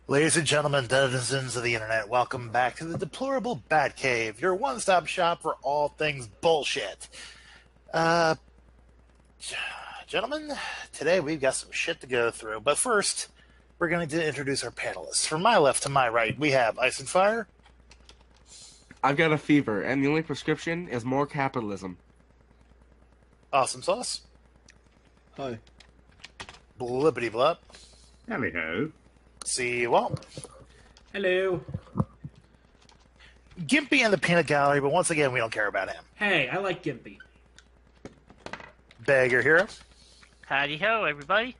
Ladies and gentlemen, denizens of the internet, welcome back to the Deplorable Batcave, your one-stop shop for all things bullshit. Uh, Gentlemen, today we've got some shit to go through, but first, we're going to introduce our panelists. From my left to my right, we have Ice and Fire. I've got a fever, and the only prescription is more capitalism. Awesome Sauce. Hi. Blippity Blop. Hello. See you all. Hello. Gimpy in the peanut gallery, but once again, we don't care about him. Hey, I like Gimpy. Beggar Hero. Howdy ho, everybody.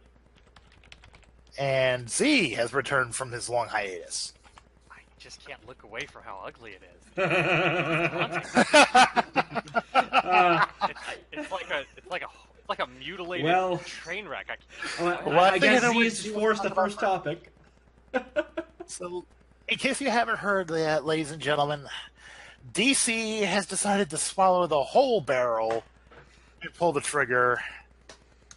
And Z has returned from his long hiatus. I just can't look away from how ugly it is. It's like a mutilated train wreck. I guess Z is forced the first topic. So, in case you haven't heard that, ladies and gentlemen, DC has decided to swallow the whole barrel and pull the trigger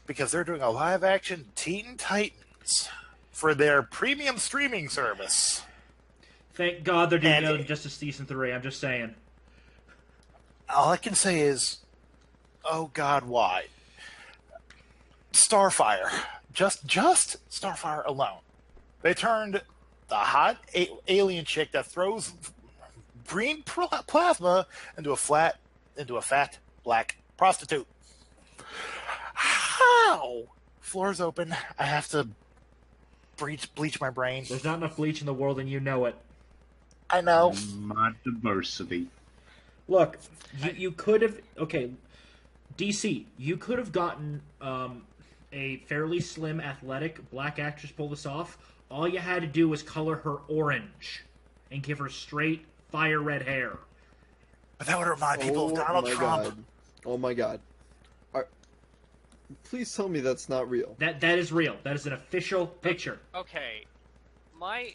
because they're doing a live-action Teen Titans for their premium streaming service. Thank God they're doing no Justice Season 3, I'm just saying. All I can say is, oh God, why? Starfire. Just Starfire alone. They turned the hot alien chick that throws green plasma into a fat black prostitute. How? Floor's open. I have to bleach my brain. There's not enough bleach in the world and you know it. I know. My diversity. Look, you could have... Okay, DC, you could have gotten a fairly slim, athletic black actress pull this off. All you had to do was color her orange and give her straight fire red hair. But that would remind people of Donald Trump. God. Oh my God. Please tell me that's not real. That is real. That is an official picture. Okay, my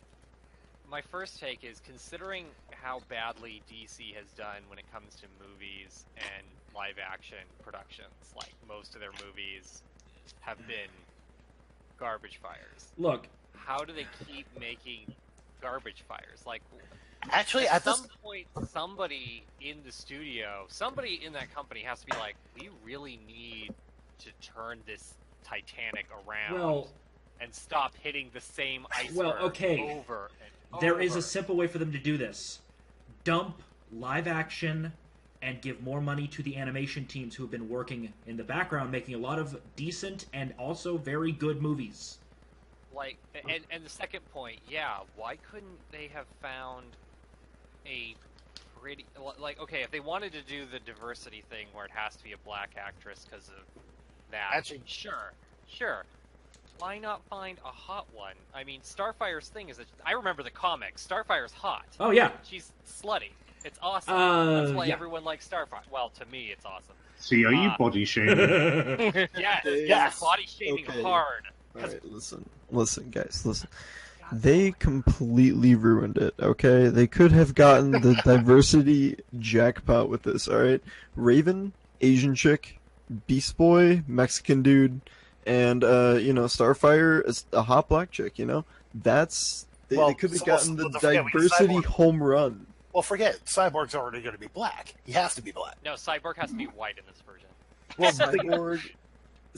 first take is, considering how badly DC has done when it comes to movies and live-action productions, like most of their movies have been garbage fires. Look, how do they keep making garbage fires? Like, actually, at some point, somebody in the studio, somebody in that company has to be like, we really need to turn this Titanic around and stop hitting the same iceberg over and over. There is a simple way for them to do this. Dump live action and give more money to the animation teams who have been working in the background, making a lot of decent and also very good movies. Like, and the second point, yeah, why couldn't they have found a pretty, like, okay, if they wanted to do the diversity thing where it has to be a black actress because of that, actually, sure. Why not find a hot one? I mean, Starfire's thing is that, I remember the comics, Starfire's hot. Oh, yeah. She's slutty. It's awesome. That's why everyone likes Starfire. Well, to me, it's awesome. See, are you body shaming? yes, body shaming hard. Alright, listen, guys, listen. They completely ruined it, okay? They could have gotten the diversity jackpot with this, alright? Raven, Asian chick, Beast Boy, Mexican dude, and, Starfire is a hot black chick, you know? They could have gotten the diversity home run. Well, forget it. Cyborg's already going to be black. He has to be black. No, Cyborg has to be white in this version. Well, Cyborg...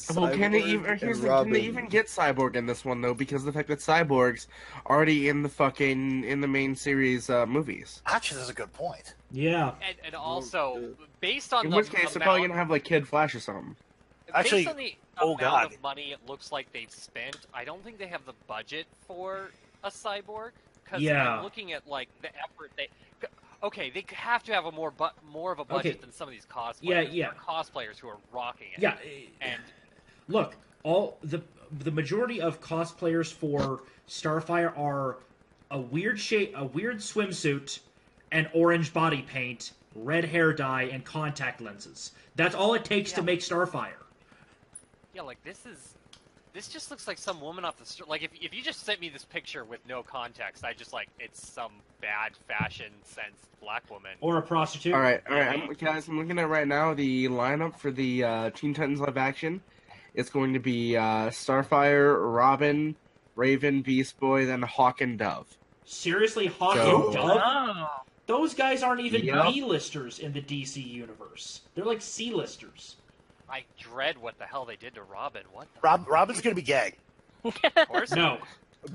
Can they even get Cyborg in this one though? Because of the fact that Cyborg's already in the main series movies. Actually, that's a good point. Yeah. And also, based on in which case they're probably gonna have like Kid Flash or something. Actually, based on the amount of money it looks like they've spent, I don't think they have the budget for a Cyborg. Because I'm looking at like the effort they. Okay, they have to have a more of a budget than some of these cosplayers. Yeah. Cosplayers who are rocking it. Yeah. And look, all the majority of cosplayers for Starfire are a weird swimsuit, and orange body paint, red hair dye, and contact lenses. That's all it takes to make Starfire. Yeah, like this just looks like some woman off the street. Like, if you just sent me this picture with no context, I just, like, it's some bad fashion-sensed black woman. Or a prostitute. Alright, guys, I'm looking at right now the lineup for the Teen Titans live action. It's going to be Starfire, Robin, Raven, Beast Boy, then Hawk and Dove. Seriously, Hawk So- and Dove? Oh. Those guys aren't even Yep. B-listers in the DC universe. They're like C-listers. I dread what the hell they did to Robin. What the Robin's gonna be gay. Of course. No.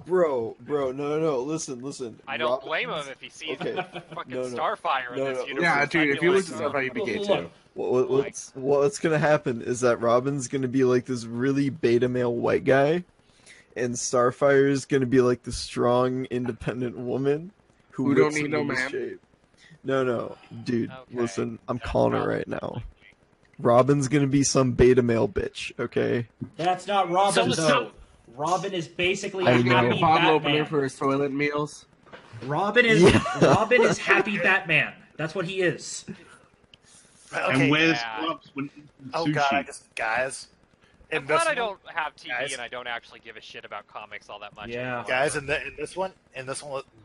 Bro, no, listen. I don't blame him if he sees Okay. fucking No. Starfire in No, this no. universe. Yeah, dude, if you look at at Starfire, you'd be gay Look, too. What's gonna happen is that Robin's gonna be like this really beta male white guy, and Starfire's gonna be like the strong, independent woman Who don't whips need him no into man. shape. No, dude, Okay. listen, I'm That's calling it probably- right now. Robin's gonna be some beta male bitch, okay? That's not Robin, So- though. Robin is basically a I He's gonna be happy a bottle opener Batman. for his toilet meals. Robin is Yeah. Robin is happy Batman. That's what he is. Okay. And where's yeah. gloves when Oh sushi? god, guys. I'm In glad this I one- don't have TV guys. and I don't actually give a shit about comics all that much. Yeah. anymore. Guys, in this one,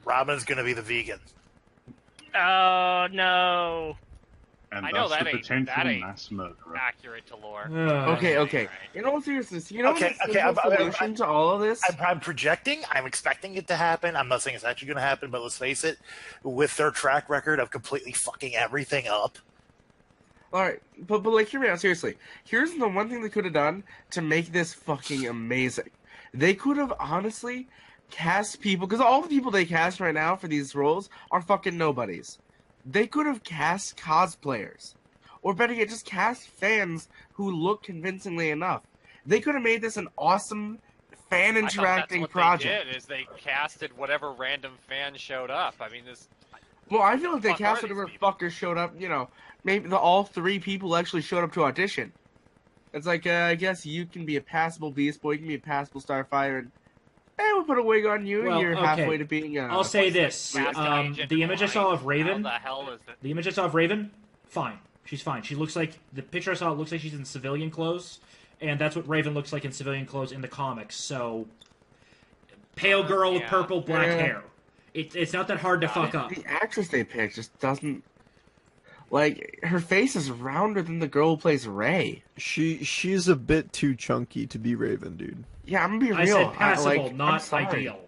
Robin's gonna be the vegan. Oh no. And I know that's that the ain't- potential that ain't mass murderer. Accurate to lore. Okay, okay. Right. In all seriousness, you know Okay, the okay, simple I'm- solution to all of this? I'm projecting. I'm expecting it to happen. I'm not saying it's actually going to happen, but let's face it. With their track record of completely fucking everything up, Alright, but like, hear me out, seriously. Here's the one thing they could have done to make this fucking amazing. They could have honestly cast people, because all the people they cast right now for these roles are fucking nobodies. They could have cast cosplayers. Or better yet, just cast fans who look convincingly enough. They could have made this an awesome fan I thought interacting that's what project. they did, is they casted whatever random fan showed up. I mean, this. Well, I feel like they Fuck are cast these whatever people? fuckers showed up, you know, maybe all three people actually showed up to audition. It's like, I guess you can be a passable Beast Boy, you can be a passable Starfire, and we'll put a wig on you, Well, and you're okay. halfway to being I'll say this: Casting agent the image I saw of How Raven, the hell is that? the image I saw of Raven, fine. She's fine. She looks like the picture I saw. It looks like she's in civilian clothes, and that's what Raven looks like in civilian clothes in the comics. So, pale girl with Yeah. purple black Yeah. hair. It's not that hard to fuck up. The actress they picked just doesn't... Like, her face is rounder than the girl who plays Rey. She's a bit too chunky to be Raven, dude. Yeah, I'm gonna be real. I said passable, I'm not sorry. ideal.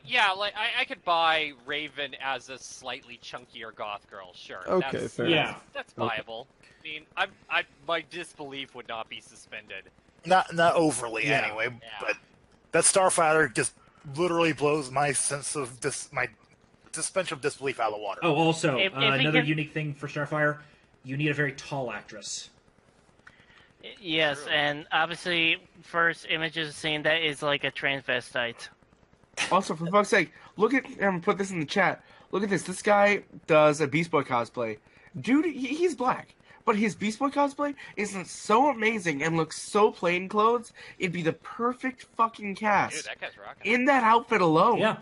Yeah, like I could buy Raven as a slightly chunkier goth girl. Sure. Okay, that's, fair Yeah. enough. That's viable. I mean, my disbelief would not be suspended. not overly Yeah. anyway. Yeah. But that Starfighter just literally blows my sense of my suspension of disbelief out of the water. Oh, also If he another can- unique thing for Starfire: you need a very tall actress. Yes, True. and obviously, first images saying that is like a transvestite. Also, for fuck's sake, look at... I'm put this in the chat. Look at this. This guy does a Beast Boy cosplay. Dude, he's black. But his Beast Boy cosplay is so amazing and looks so plain clothes, it'd be the perfect fucking Dude, cast. that guy's rocking. In that outfit alone. Yeah.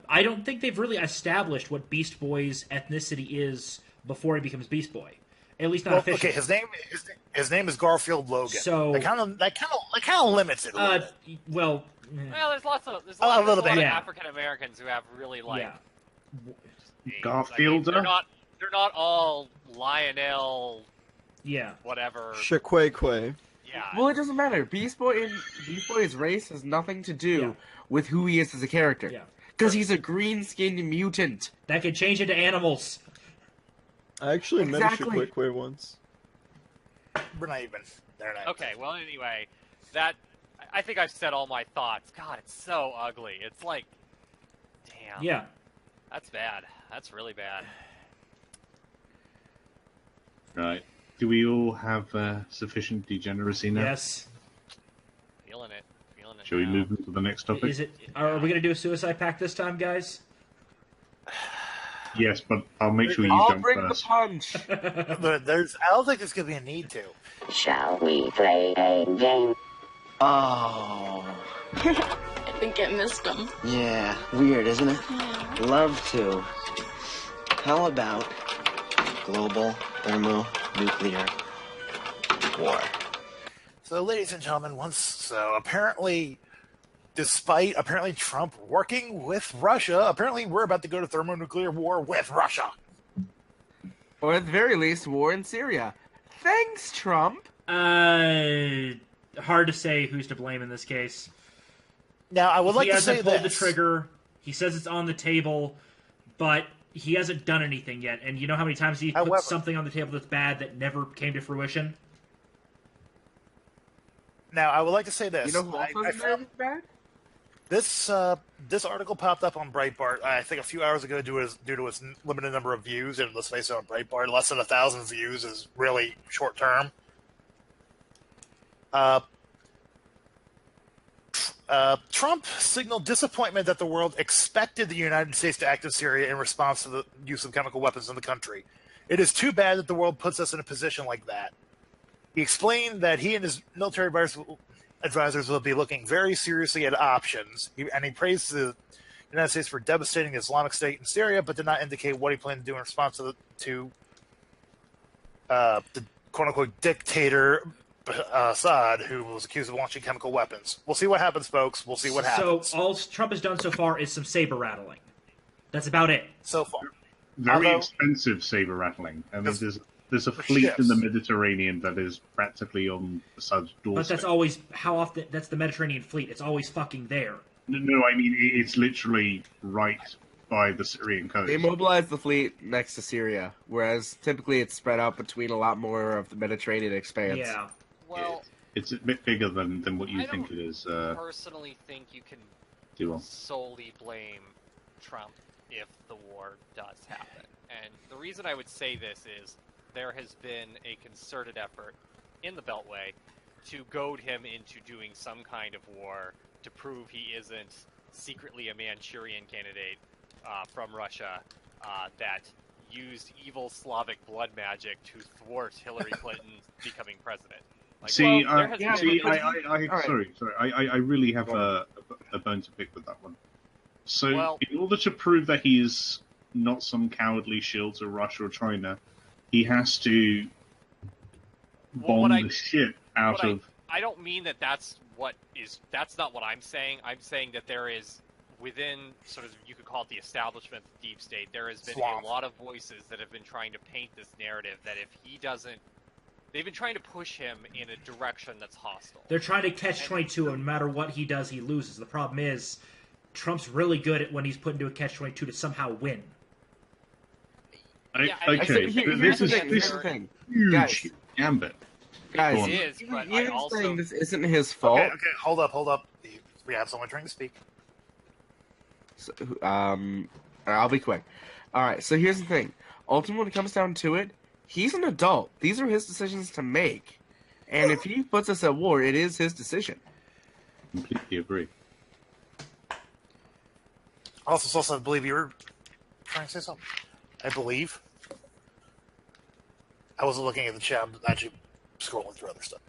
I don't think they've really established what Beast Boy's ethnicity is before he becomes Beast Boy. At least not Well, officially. okay, his name is Garfield Logan. So- that kind of limits it a little bit. Well, Well, there's lots of A little bit, of yeah. African Americans who have really like yeah. names. Garfielder? they're not all Lionel Yeah. whatever. Shakwe. Yeah. Well, it doesn't matter. Beast Boy's race has nothing to do Yeah. with who he is as a character. Yeah. Because he's a green-skinned mutant. That could change into animals. I actually Exactly. met Shakwe once. We're not even. They're not. Okay, well, anyway, I think I've said all my thoughts. God, it's so ugly. It's like, damn. Yeah. That's bad. That's really bad. Right. Do we all have sufficient degeneracy now? Yes. Feeling it. Shall we now. move on to the next topic? Is it? Are we gonna do a suicide pact this time, guys? Yes, but I'll make sure you I'll jump bring first. the punch. I don't think there's gonna be a need to. Shall we play a game? Oh, I think I missed them. yeah. Weird, isn't it? Love to. How about global thermonuclear war? So, ladies and gentlemen, apparently, despite Trump working with Russia, apparently we're about to go to thermonuclear war with Russia. Or at the very least, war in Syria. Thanks, Trump. Hard to say who's to blame in this case. Now, I would like he to hasn't say pulled the this. trigger. He says it's on the table, but he hasn't done anything yet. And you know how many times he However, put something on the table that's bad that never came to fruition? Now, I would like to say this. You know who else was there that's bad? This article popped up on Breitbart, I think a few hours ago due to its limited number of views, and let's face it, on Breitbart, less than 1,000 views is really short term. Trump signaled disappointment that the world expected the United States to act in Syria in response to the use of chemical weapons in the country. It is too bad that the world puts us in a position like that. He explained that he and his military advisors will be looking very seriously at options, and he praised the United States for devastating the Islamic State in Syria, but did not indicate what he planned to do in response to the quote-unquote dictator Assad, who was accused of launching chemical weapons. We'll see what happens, folks. We'll see what happens. So all Trump has done so far is some saber rattling. That's about it. So far. Very expensive saber rattling. I mean, there's a fleet in the Mediterranean that is practically on Assad's doorstep. But that's always how often. That's the Mediterranean fleet. It's always fucking there. No, I mean it's literally right by the Syrian coast. They mobilized the fleet next to Syria, whereas typically it's spread out between a lot more of the Mediterranean expanse. Yeah. Well, it's a bit bigger than what you think it is. I personally think you can solely blame Trump if the war does happen. And the reason I would say this is there has been a concerted effort in the Beltway to goad him into doing some kind of war to prove he isn't secretly a Manchurian candidate from Russia that used evil Slavic blood magic to thwart Hillary Clinton becoming president. Like, sorry. I really have a bone to pick with that one. So, in order to prove that he is not some cowardly shill to Russia or China, he has to bomb the shit out of. I don't mean that that's not what I'm saying. I'm saying that there is, within sort of, you could call it the establishment, the deep state, there has been a lot of voices that have been trying to paint this narrative that if he doesn't, they've been trying to push him in a direction that's hostile. They're trying to catch-22, and no matter what he does, he loses. The problem is, Trump's really good at when he's put into a catch-22 to somehow win. This is huge gambit. Guys, it is, but you're saying this isn't his fault. Okay, hold up. We have someone trying to speak. So, I'll be quick. All right, so here's the thing. Ultimately, when it comes down to it, he's an adult. These are his decisions to make. And if he puts us at war, it is his decision. Completely agree. Also, I believe you were trying to say something. I believe. I wasn't looking at the chat. I'm actually scrolling through other stuff.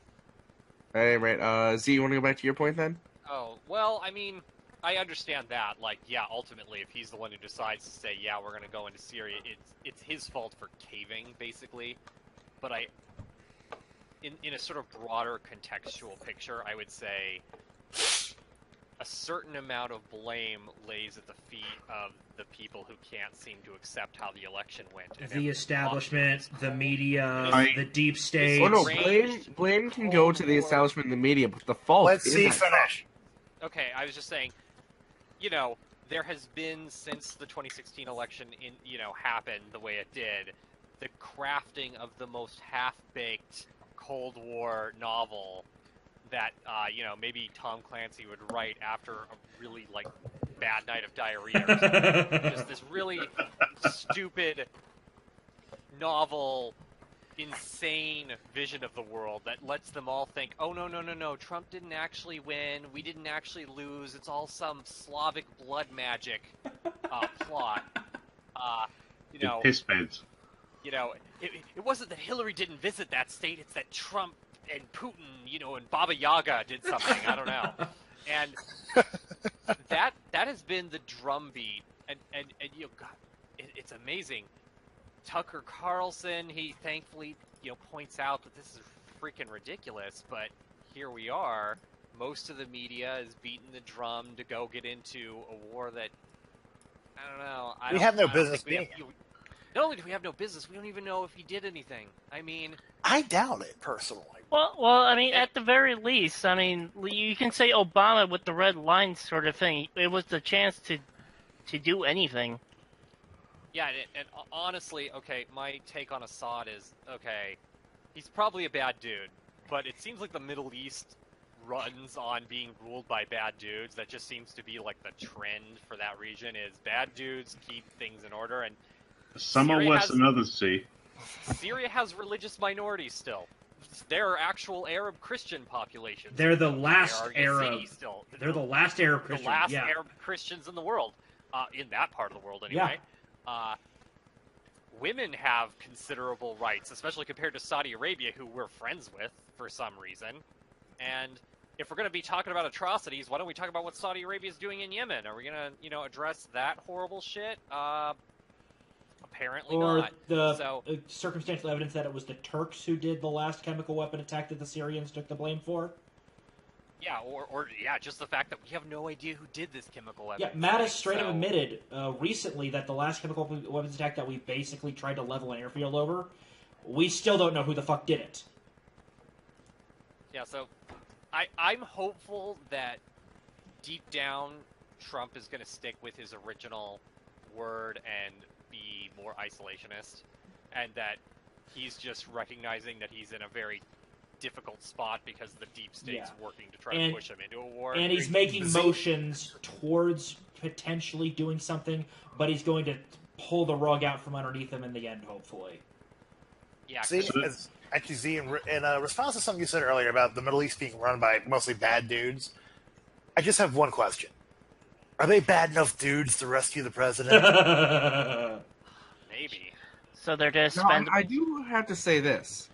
Hey, right. Z, you want to go back to your point then? Oh, well, I mean, I understand that. Like, yeah, ultimately, if he's the one who decides to say, yeah, we're going to go into Syria, it's his fault for caving, basically. But in a sort of broader contextual picture, I would say a certain amount of blame lays at the feet of the people who can't seem to accept how the election went. And the establishment, the media, the deep state. Oh no, blame can go to the establishment and the media, but the fault Let's see isn't. finish. Okay, I was just saying, there has been, since the 2016 election happened the way it did, the crafting of the most half-baked Cold War novel that maybe Tom Clancy would write after a really bad night of diarrhea or something. Just this really stupid novel, insane vision of the world that lets them all think, oh no, Trump didn't actually win, we didn't actually lose, it's all some Slavic blood magic plot. Piss beds. It wasn't that Hillary didn't visit that state, it's that Trump and Putin, and Baba Yaga did something. I don't know. And that has been the drumbeat, and God, it's amazing. Tucker Carlson, he thankfully points out that this is freaking ridiculous, but here we are. Most of the media is beating the drum to go get into a war that I don't know. We have no business being. Not only do we have no business, we don't even know if he did anything. I mean, I doubt it personally. Well, I mean, at the very least, I mean, you can say Obama with the red line sort of thing. It was the chance to do anything. yeah, and honestly, okay, my take on Assad is, okay, he's probably a bad dude, but it seems like the Middle East runs on being ruled by bad dudes. That just seems to be like the trend for that region is bad dudes keep things in order, and Some are worse than others, see. Syria has religious minorities still. There are actual Arab Christian populations. They're the last There are Arab. Yazidis still. They're the last Arab Christians. The last yeah. Arab Christians in the world, in that part of the world anyway. Women have considerable rights, especially compared to Saudi Arabia, who we're friends with for some reason. And if we're going to be talking about atrocities, why don't we talk about what Saudi Arabia is doing in Yemen? Are we going to, address that horrible shit? Apparently or not. the circumstantial evidence that it was the Turks who did the last chemical weapon attack that the Syrians took the blame for. Yeah, or just the fact that we have no idea who did this chemical weapon. Yeah, Mattis straight up admitted recently that the last chemical weapons attack that we basically tried to level an airfield over, we still don't know who the fuck did it. Yeah, so I'm hopeful that deep down Trump is going to stick with his original word and be more isolationist, and that he's just recognizing that he's in a very difficult spot because the deep state's working to try to push him into a war. And he's making motions towards potentially doing something, but he's going to pull the rug out from underneath him in the end, hopefully. Yeah. Actually, in response to something you said earlier about the Middle East being run by mostly bad dudes, I just have one question. Are they bad enough dudes to rescue the president? Maybe. So they're just spend. I do have to say this.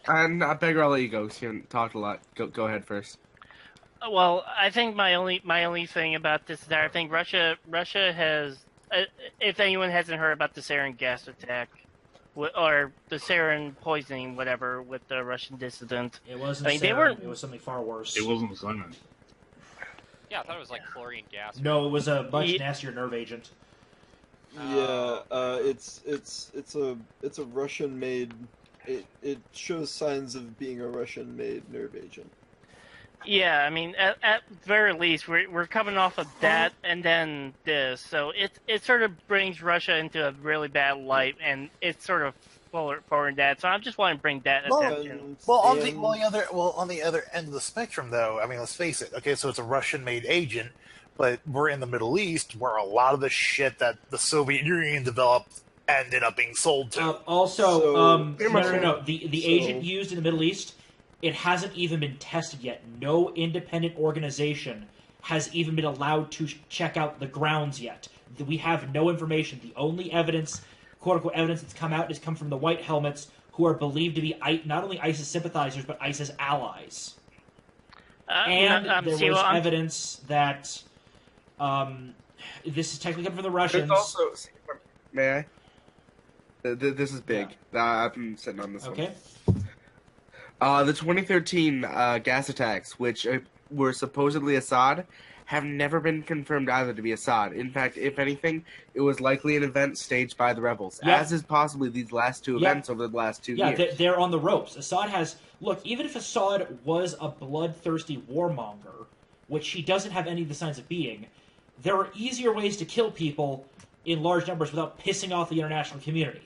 And I beg I'll let you go. You haven't talked a lot. Go ahead first. Well, I think my only thing about this is that I think Russia has, if anyone hasn't heard about the sarin gas attack, or the sarin poisoning, whatever, with the Russian dissident. It wasn't sarin. It was something far worse. It wasn't sarin. Yeah, I thought it was like chlorine gas. No, it was a much nastier nerve agent. Yeah, it's a Russian-made. It shows signs of being a Russian-made nerve agent. Yeah, I mean, at very least, we're coming off of that and then this, so it sort of brings Russia into a really bad light, and it's sort of forward that. So I just want to bring that attention. On the other end of the spectrum, though, I mean, let's face it. Okay, so it's a Russian-made agent, but we're in the Middle East, where a lot of the shit that the Soviet Union developed ended up being sold to. The agent used in the Middle East, it hasn't even been tested yet. No independent organization has even been allowed to check out the grounds yet. We have no information. The only evidence, quote-unquote evidence that's come out has come from the White Helmets, who are believed to be not only ISIS sympathizers, but ISIS allies. There was evidence that this is technically coming from the Russians. There's also, may I? This is big. I've been sitting on this one. Okay. The 2013 gas attacks, which were supposedly Assad, have never been confirmed either to be Assad. In fact, if anything, it was likely an event staged by the rebels, as is possibly these last two events over the last 2 years. Yeah, they're on the ropes. Assad has... Look, even if Assad was a bloodthirsty warmonger, which he doesn't have any of the signs of being, there are easier ways to kill people in large numbers without pissing off the international community.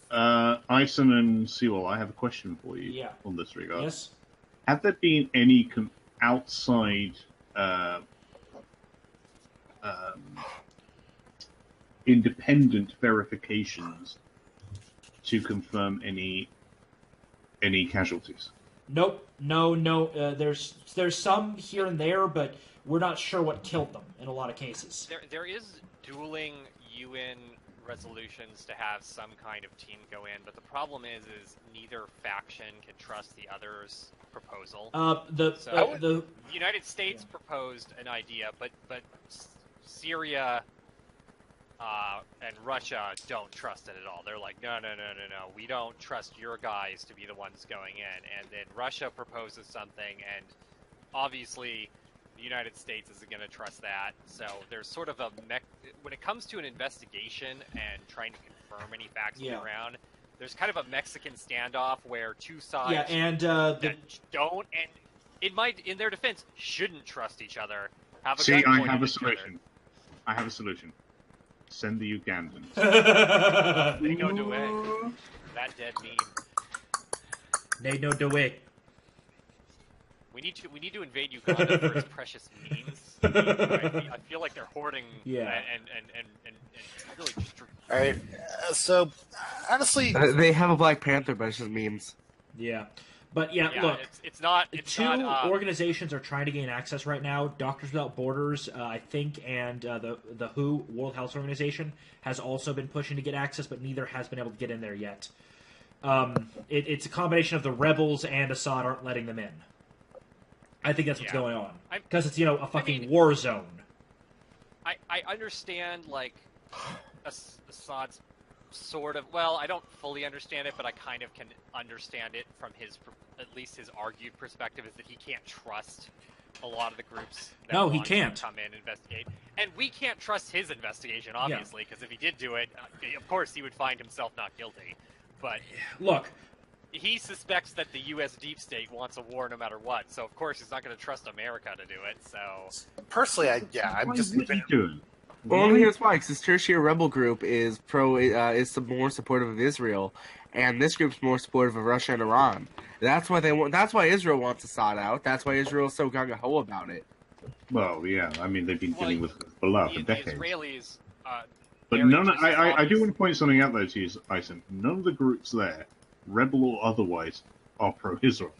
Ison and Sewell, I have a question for you on this regard. Yes? Have there been any outside independent verifications to confirm any casualties? Nope. No. There's some here and there, but we're not sure what killed them in a lot of cases. There is dueling UN resolutions to have some kind of team go in, but the problem is neither faction can trust the other's proposal. The United States proposed an idea, but Syria and Russia don't trust it at all. They're like, no, we don't trust your guys to be the ones going in. And then Russia proposes something, and obviously The United States isn't going to trust that. So there's sort of a when it comes to an investigation and trying to confirm any facts on the ground, there's kind of a Mexican standoff where two sides that don't, and in their defense, shouldn't trust each other. See, I have a solution. I have a solution. Send the Ugandans. They go to it. That dead meme. They know the way. We need to invade Uganda for its precious memes. I feel like they're hoarding. Yeah. And really just. All right. So honestly, they have a Black Panther, but it's just memes. Yeah. But look, it's not. Organizations are trying to gain access right now. Doctors Without Borders, I think, and the WHO, World Health Organization, has also been pushing to get access, but neither has been able to get in there yet. It's a combination of the rebels and Assad aren't letting them in. I think that's what's going on because it's a fucking war zone. I understand like Assad's sort of, well, I don't fully understand it, but I kind of can understand it from at least his argued perspective, is that he can't trust a lot of the groups that no, he want can't to come in and investigate. And we can't trust his investigation, obviously, because if he did do it, of course he would find himself not guilty. But look, he suspects that the U.S. deep state wants a war no matter what, so of course he's not going to trust America to do it. So personally, I'm just doing. Well, here's why: because this tertiary rebel group is more supportive of Israel, and this group's more supportive of Russia and Iran. That's why they want. That's why Israel wants Assad out. That's why Israel's so gung ho about it. Well, yeah, I mean they've been dealing with Hezbollah for decades. The Israelis. But none. I do want to point something out though to you, Ison. None of the groups there, rebel or otherwise, are pro-Israel.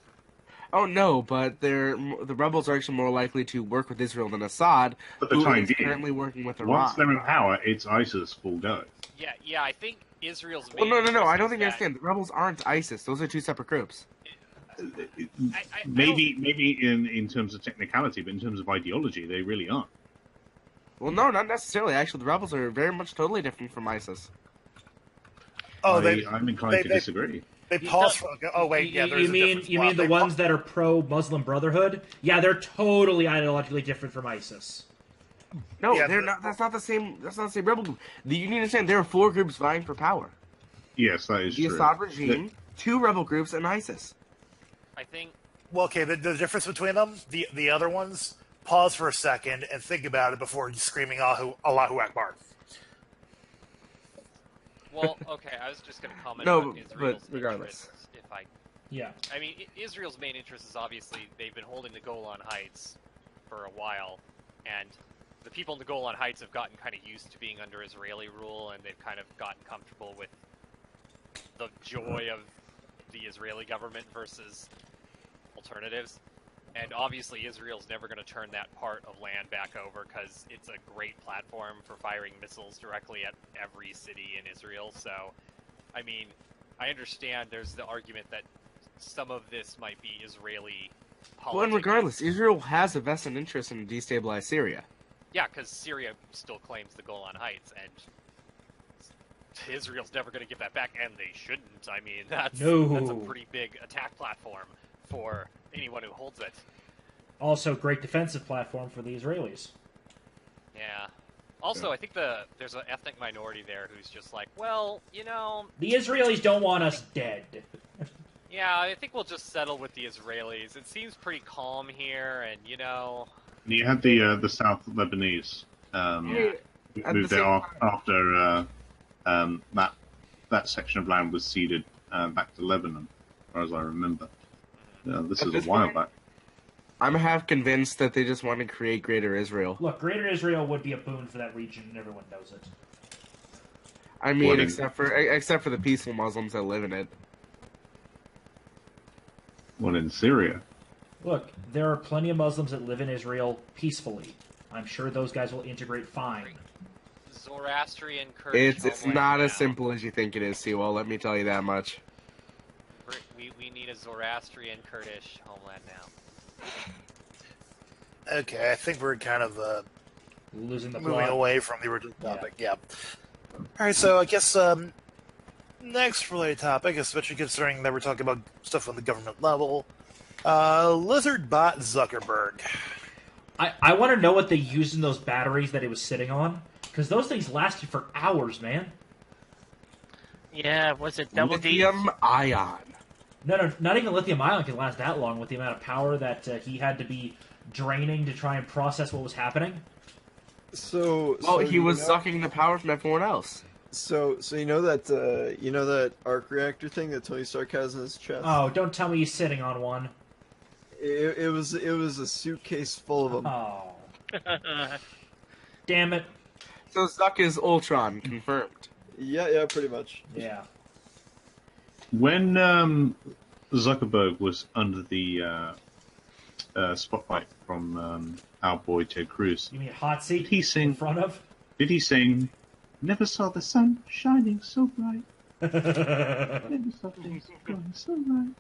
Oh no, but the rebels are actually more likely to work with Israel than Assad, who is currently working with Iran. Once they're in power, it's ISIS full go. Yeah, I think Israel's. Well, no. I don't think you understand. The rebels aren't ISIS. Those are two separate groups. Maybe in terms of technicality, but in terms of ideology, they really aren't. Well, no, not necessarily. Actually, the rebels are very much totally different from ISIS. Oh, I'm inclined to disagree. They pause for. Oh wait, yeah. You mean the ones that are pro-Muslim Brotherhood? Yeah, they're totally ideologically different from ISIS. No, they're not. That's not the same. That's not the same rebel group. You need to understand there are four groups vying for power. Yes, that is true. The Assad regime, two rebel groups, and ISIS. I think. Well, okay. The difference between them, the other ones, pause for a second and think about it before screaming Allahu Akbar. Well, okay, I was just going to comment on Israel's but regardless. I mean, Israel's main interest is obviously they've been holding the Golan Heights for a while, and the people in the Golan Heights have gotten kind of used to being under Israeli rule, and they've kind of gotten comfortable with the joy of the Israeli government versus alternatives. And obviously Israel's never going to turn that part of land back over because it's a great platform for firing missiles directly at every city in Israel. So, I mean, I understand there's the argument that some of this might be Israeli politics. Well, and regardless, Israel has a vested interest in destabilizing Syria. Yeah, because Syria still claims the Golan Heights, and Israel's never going to give that back, and they shouldn't. I mean, that's a pretty big attack platform for anyone who holds it. Also, great defensive platform for the Israelis. Yeah. Also, I think there's an ethnic minority there who's just like, well, the Israelis don't want us dead. Yeah, I think we'll just settle with the Israelis. It seems pretty calm here, and You had the South Lebanese moved there after that section of land was ceded back to Lebanon, as far as I remember. This is a while back. I'm half convinced that they just want to create Greater Israel. Look, Greater Israel would be a boon for that region, and everyone knows it. I mean, except for the peaceful Muslims that live in it. What, in Syria? Look, there are plenty of Muslims that live in Israel peacefully. I'm sure those guys will integrate fine. Zoroastrian Kurdish. It's not as simple as you think it is, Sewell. Let me tell you that much. We need a Zoroastrian Kurdish homeland now. Okay, I think we're kind of losing the moving plot. away from the original topic. Yeah. All right, so I guess next related topic, especially considering that we're talking about stuff on the government level, Lizard Bot Zuckerberg. I want to know what they used in those batteries that he was sitting on, because those things lasted for hours, man. Yeah, was it double D? Lithium ion. No, not even lithium ion can last that long with the amount of power that he had to be draining to try and process what was happening. Well, he was sucking the power from everyone else. So you know that arc reactor thing that Tony Stark has in his chest? Oh, don't tell me he's sitting on one. It was a suitcase full of them. Oh. Damn it. So Zuck is Ultron, confirmed. Yeah, pretty much. Yeah. When Zuckerberg was under the spotlight from our boy Ted Cruz, You mean hot seat did he sing in front of? Did he sing, "Never saw the sun shining so bright"? Never saw the sun shining so bright.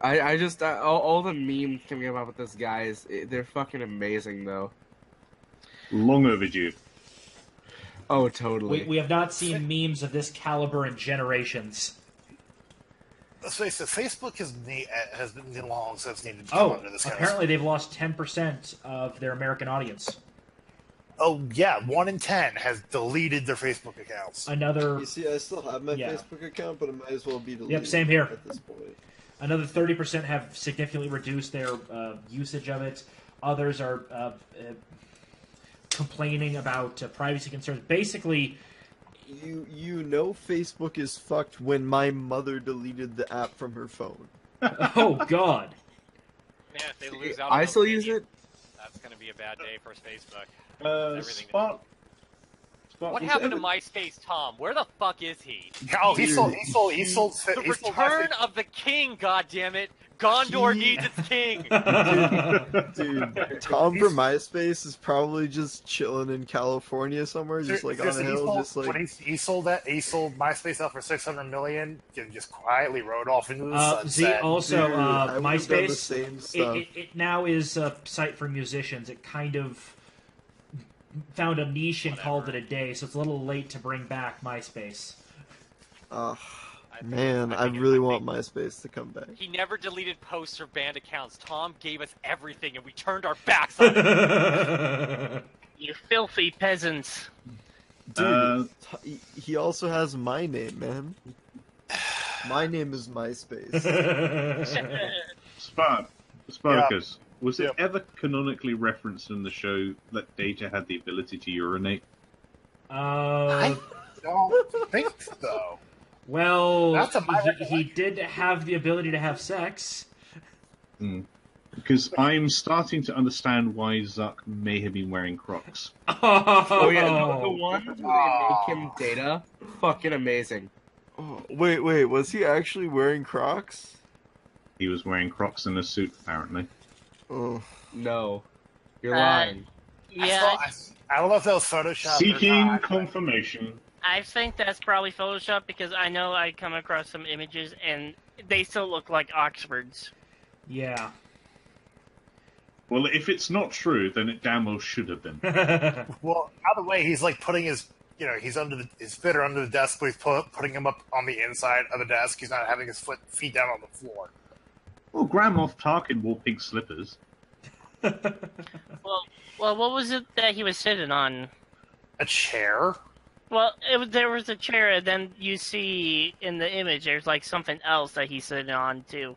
I just all the memes coming about with this guy they're fucking amazing though. Long overdue. Oh, totally. We have not seen memes of this caliber in generations. Let's face it, Facebook has been long since needed to come under this. Apparently they've lost 10% of their American audience. Oh yeah, 1 in 10 has deleted their Facebook accounts. You see, I still have my Facebook account, but it might as well be deleted. Yep, same here. At this point. Another 30% have significantly reduced their usage of it. Others are complaining about privacy concerns. Basically, you know Facebook is fucked when my mother deleted the app from her phone. Oh God! Man, if they lose out, I still use it. That's gonna be a bad day for Facebook. Spot, what happened to MySpace, Tom? Where the fuck is he? Oh, he sold. The return of the king. God damn it! Gondor needs its king. Dude, Tom from MySpace is probably just chilling in California somewhere, just like on a hill, just like. When he sold MySpace out for $600 million, and just quietly rode off into the sunset. See, also Dude, I would've done MySpace. the same stuff. It now is a site for musicians. It kind of found a niche and called it a day, so it's a little late to bring back MySpace. Man, I really want MySpace to come back. He never deleted posts or banned accounts. Tom gave us everything, and we turned our backs on it. You filthy peasants. Dude, he also has my name, man. My name is MySpace. Spartacus, was it ever canonically referenced in the show that Data had the ability to urinate? I don't think so. Well, he did have the ability to have sex. Because I'm starting to understand why Zuck may have been wearing Crocs. Oh yeah, the one where they make him Data, fucking amazing. Oh, wait, was he actually wearing Crocs? He was wearing Crocs in a suit, apparently. Oh no, you're lying. Yeah, I don't know if that was Photoshop. Seeking confirmation. I think that's probably Photoshop because I know I come across some images and they still look like Oxfords. Yeah. Well, if it's not true, then it damn well should have been. Well, either way, he's like putting his, he's his feet are under the desk, but he's putting him up on the inside of the desk. He's not having his feet down on the floor. Well, Grand Moff Tarkin wore pink slippers. Well, what was it that he was sitting on? A chair? Well, there was a chair, and then you see in the image there's like something else that he's sitting on too.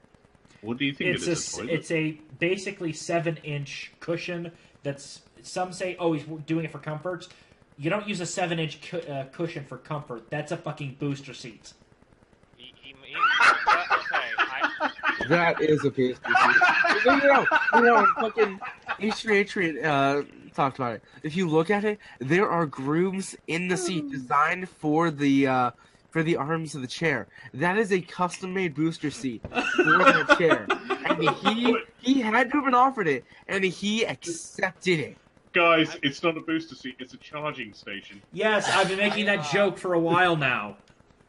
What do you think it is? It's a basically 7-inch cushion. That's some say, oh, he's doing it for comfort. You don't use a 7-inch cushion for comfort. That's a fucking booster seat. That is a booster seat. No, fucking H3H3 talked about it. If you look at it, there are grooves in the seat designed for the arms of the chair. That is a custom-made booster seat for the chair. And he had to have been offered it, and he accepted it. Guys, it's not a booster seat, it's a charging station. Yes, I've been making that joke for a while now.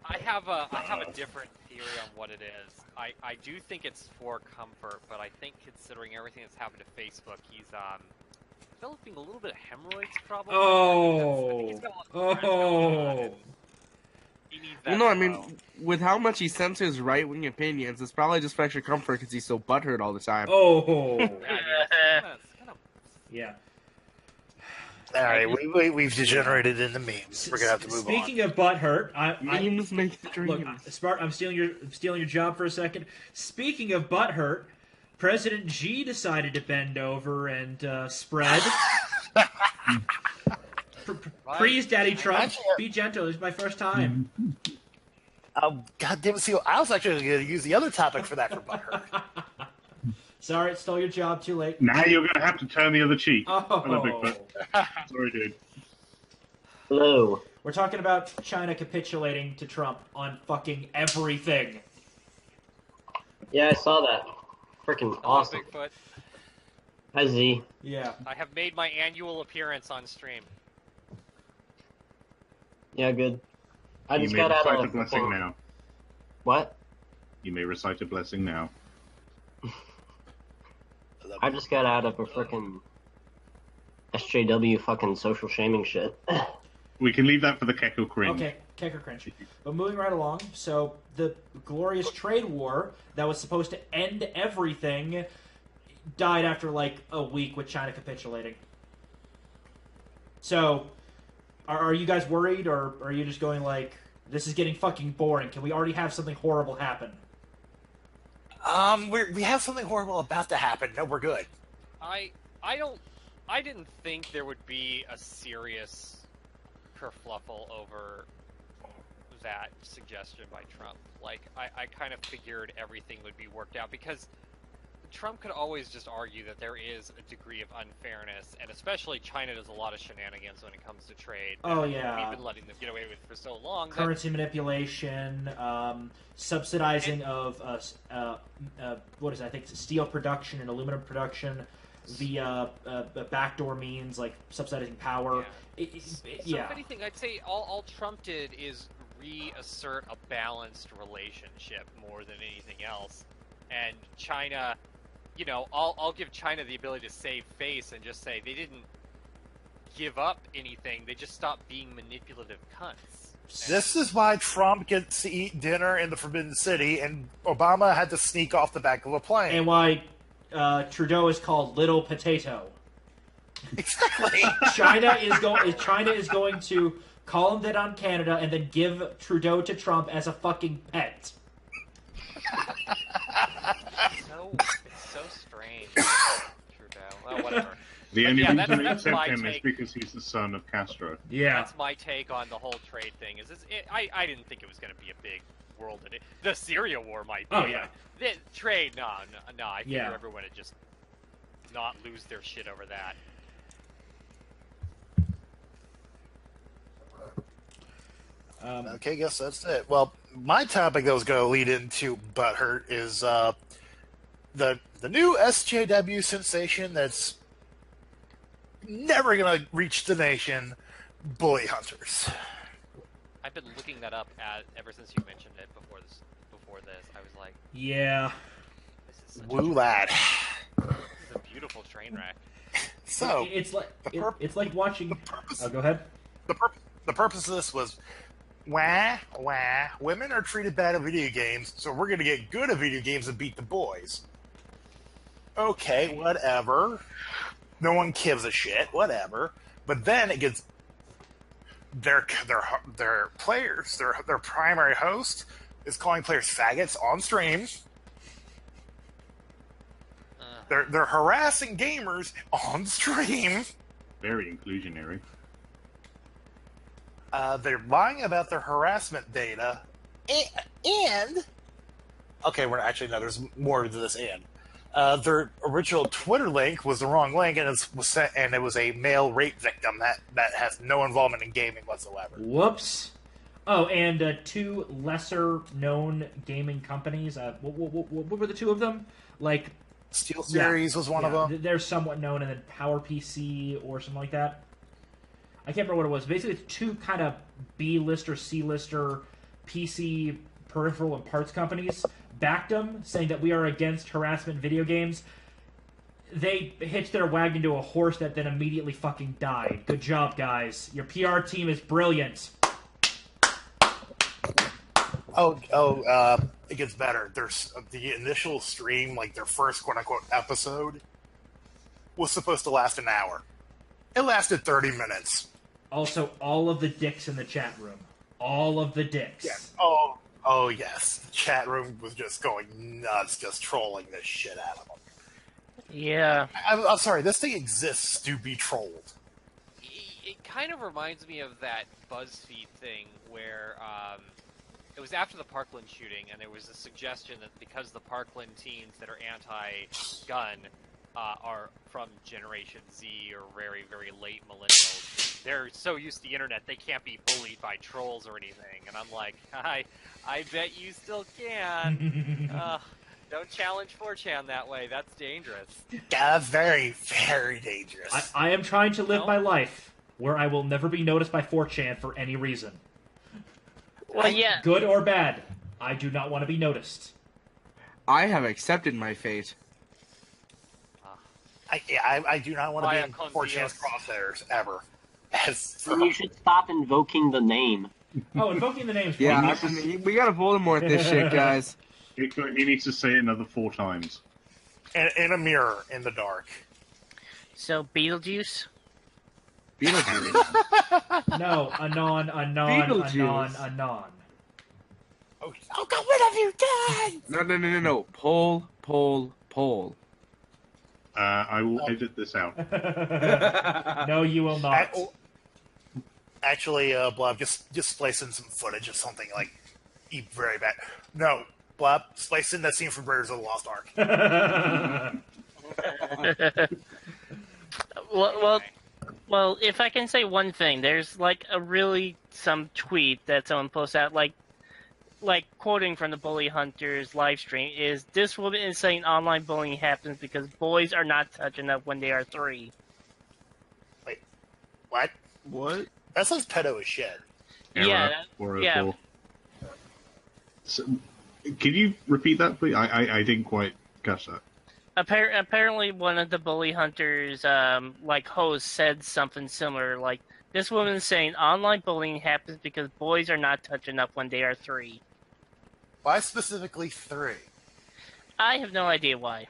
I have a different theory on what it is. I do think it's for comfort, but I think considering everything that's happened to Facebook, he's developing a little bit of hemorrhoids, probably. Oh. He needs Well, that no, I smile. mean, with how much he censors right-wing opinions, it's probably just for extra comfort because he's so butthurt all the time. Oh. Yeah, I mean, it's kind of Yeah. All right, we've degenerated into memes. We're gonna have to move Speaking on. of butthurt, Memes make the look, dreams. Smart. I'm stealing your job for a second. Speaking of butthurt, President Xi decided to bend over and spread. Please, Daddy Trump, be gentle. This is my first time. Oh, God damn it, Seal. I was actually going to use the other topic for that for butthurt. Sorry, it stole your job. Too late. Now you're going to have to turn the other cheek. Oh. Hello, Bigfoot. Sorry, dude. Hello. We're talking about China capitulating to Trump on fucking everything. Yeah, I saw that. Freaking awesome. Bigfoot. Hi, Z. Yeah. I have made my annual appearance on stream. Yeah, good. I You just may got out recite of a blessing now. What? You may recite a blessing now. I just got out of a freaking SJW fucking social shaming shit. We can leave that for the Keckle Cringe. Okay, kicker cringe. But moving right along, so the glorious trade war that was supposed to end everything died after like a week with China capitulating. So, are you guys worried, or are you just going like, this is getting fucking boring? Can we already have something horrible happen? We have something horrible about to happen. No, we're good. I didn't think there would be a serious kerfluffle over that suggestion by Trump. Like, I kind of figured everything would be worked out, because Trump could always just argue that there is a degree of unfairness, and especially China does a lot of shenanigans when it comes to trade. Oh, yeah. We've been letting them get away with for so long. Currency manipulation, subsidizing of what is it? I think it's steel production and aluminum production via backdoor means, like subsidizing power. So if anything, I'd say all Trump did is reassert a balanced relationship more than anything else. And China, you know, I'll give China the ability to save face and just say they didn't give up anything. They just stopped being manipulative cunts. This is why Trump gets to eat dinner in the Forbidden City, and Obama had to sneak off the back of a plane. And why Trudeau is called Little Potato. Exactly. China is going to call him dead on Canada and then give Trudeau to Trump as a fucking pet. It's so strange. Trudeau. Well, whatever. The only reason they that's accept my him is take. because he's the son of Castro. Yeah. That's my take on the whole trade thing. I didn't think it was going to be a big world in it. The Syria war might be. Oh, yeah. The trade, no. I figure Yeah. everyone would just not lose their shit over that. Okay, guess that's it. Well, my topic that was going to lead into butthurt is the new SJW sensation that's never going to reach the nation, bully hunters. I've been looking that up ever since you mentioned it before this. I was like, Yeah. this is such Woo lad. this is a beautiful train wreck. So It's like it's like watching. purpose- Oh, go ahead. the purpose of this was, women are treated bad in video games, so we're going to get good at video games and beat the boys. Okay, whatever. No one gives a shit, whatever. But then it gets their players, their primary host is calling players faggots on stream. They're harassing gamers on stream. Very inclusionary. They're lying about their harassment data, and okay, we're actually no. There's more to this. And their original Twitter link was the wrong link, and it was sent, and it was a male rape victim that has no involvement in gaming whatsoever. Whoops. Oh, and two lesser-known gaming companies. What were the two of them? Like SteelSeries was one of them. They're somewhat known, and then PowerPC or something like that. I can't remember what it was. Basically, it's two kind of B-lister, C-lister PC peripheral and parts companies backed them, saying that we are against harassment in video games. They hitched their wagon to a horse that then immediately fucking died. Good job, guys. Your PR team is brilliant. It gets better. There's the initial stream, like their first quote unquote episode, was supposed to last an hour. It lasted 30 minutes. Also, all of the dicks in the chat room. All of the dicks. Yeah. Oh yes. The chat room was just going nuts, just trolling the shit out of them. Yeah. I'm sorry, this thing exists to be trolled. It kind of reminds me of that BuzzFeed thing where it was after the Parkland shooting, and there was a suggestion that because the Parkland teens that are anti-gun are from Generation Z or very, very late millennials, they're so used to the internet they can't be bullied by trolls or anything. And I'm like, I bet you still can. Don't challenge 4chan that way. That's dangerous. Yeah, very, very dangerous. I am trying to live my life where I will never be noticed by 4chan for any reason. Well, yeah. Good or bad, I do not want to be noticed. I have accepted my fate. I do not want to be in 4chan's crosshairs, ever. You should stop invoking the name. Oh, invoking the name's Yeah, we gotta Voldemort this shit, guys. He needs to say it another 4 times. In a mirror, in the dark. So, Beetlejuice? Beetlejuice. No, anon. Oh God, what have you done? No. Poll. I will edit this out. No, you will not. Actually, Blob, just splice in some footage of something like very bad. No, Blob, splice in that scene from Raiders of the Lost Ark. Well, if I can say one thing, there's like some tweet that someone posts out, like quoting from the Bully Hunters live stream, is this woman is saying online bullying happens because boys are not touching up when they are 3. Wait, what? What? That sounds pedo as shit. Yeah. So, can you repeat that, please? I didn't quite catch that. Apparently, one of the Bully Hunters, hosts said something similar, like, this woman is saying online bullying happens because boys are not touching up when they are 3. Why specifically 3? I have no idea why.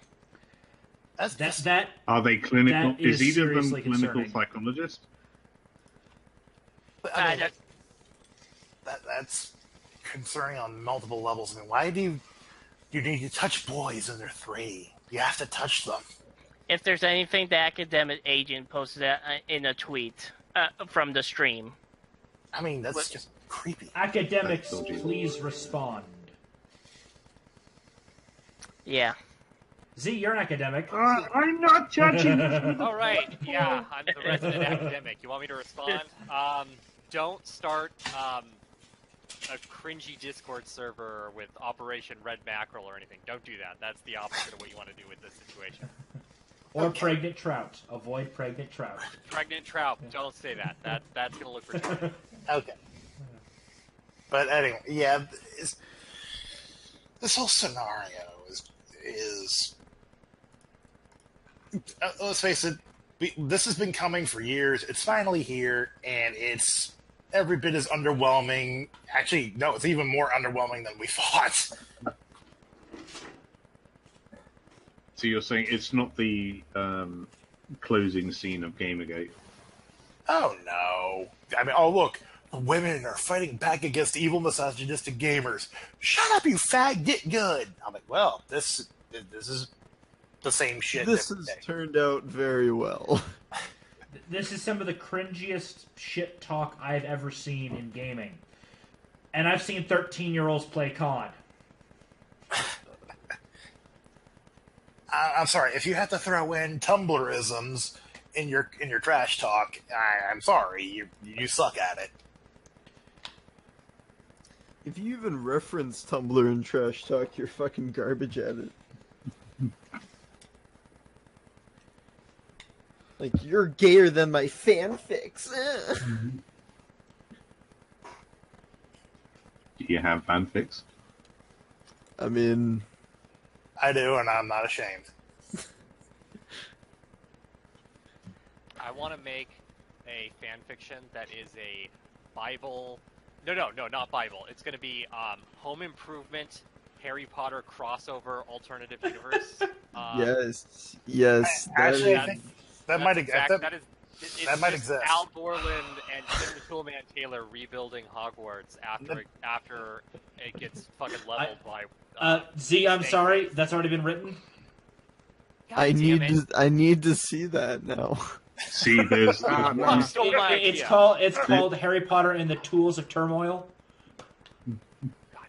Are they clinical? That is either of them seriously clinical concerning. psychologists? I mean, that's concerning on multiple levels. I mean, why do you need to touch boys when they're 3? You have to touch them. If there's anything, the academic agent posted that in a tweet from the stream. I mean, that's just creepy. Academics, please respond. Yeah. Z, you're an academic. I'm not judging. All right, yeah, I'm the resident academic. You want me to respond? Don't start a cringy Discord server with Operation Red Mackerel or anything. Don't do that. That's the opposite of what you want to do with this situation. Or pregnant trout. Avoid pregnant trout. Pregnant trout. Don't say that. That's gonna look for. Okay. But anyway, yeah, this whole scenario is let's face it, this has been coming for years. It's finally here, and it's every bit as underwhelming. Actually, no, it's even more underwhelming than we thought. So you're saying it's not the closing scene of Gamergate? Oh no! I mean, oh look, the women are fighting back against evil, misogynistic gamers. Shut up, you fag! Get good. I'm like, well, this is the same shit. This has turned out very well. This is some of the cringiest shit talk I've ever seen in gaming. And I've seen 13-year-olds play COD. I'm sorry, if you have to throw in Tumblrisms in your trash talk, I'm sorry, you suck at it. If you even reference Tumblr and trash talk, you're fucking garbage at it. Like, you're gayer than my fanfics. Do you have fanfics? I mean... I do, and I'm not ashamed. I want to make a fan fiction that is a Bible No, not Bible. It's going to be Home Improvement, Harry Potter crossover alternative universe. Yes. Actually, I think that might exist. That might exist. Al Borland and Tim the Toolman Taylor rebuilding Hogwarts after it gets fucking leveled by. Z, I'm sorry, that's already been written. I need to see that now. See, there's one. It's called Harry Potter and the Tools of Turmoil.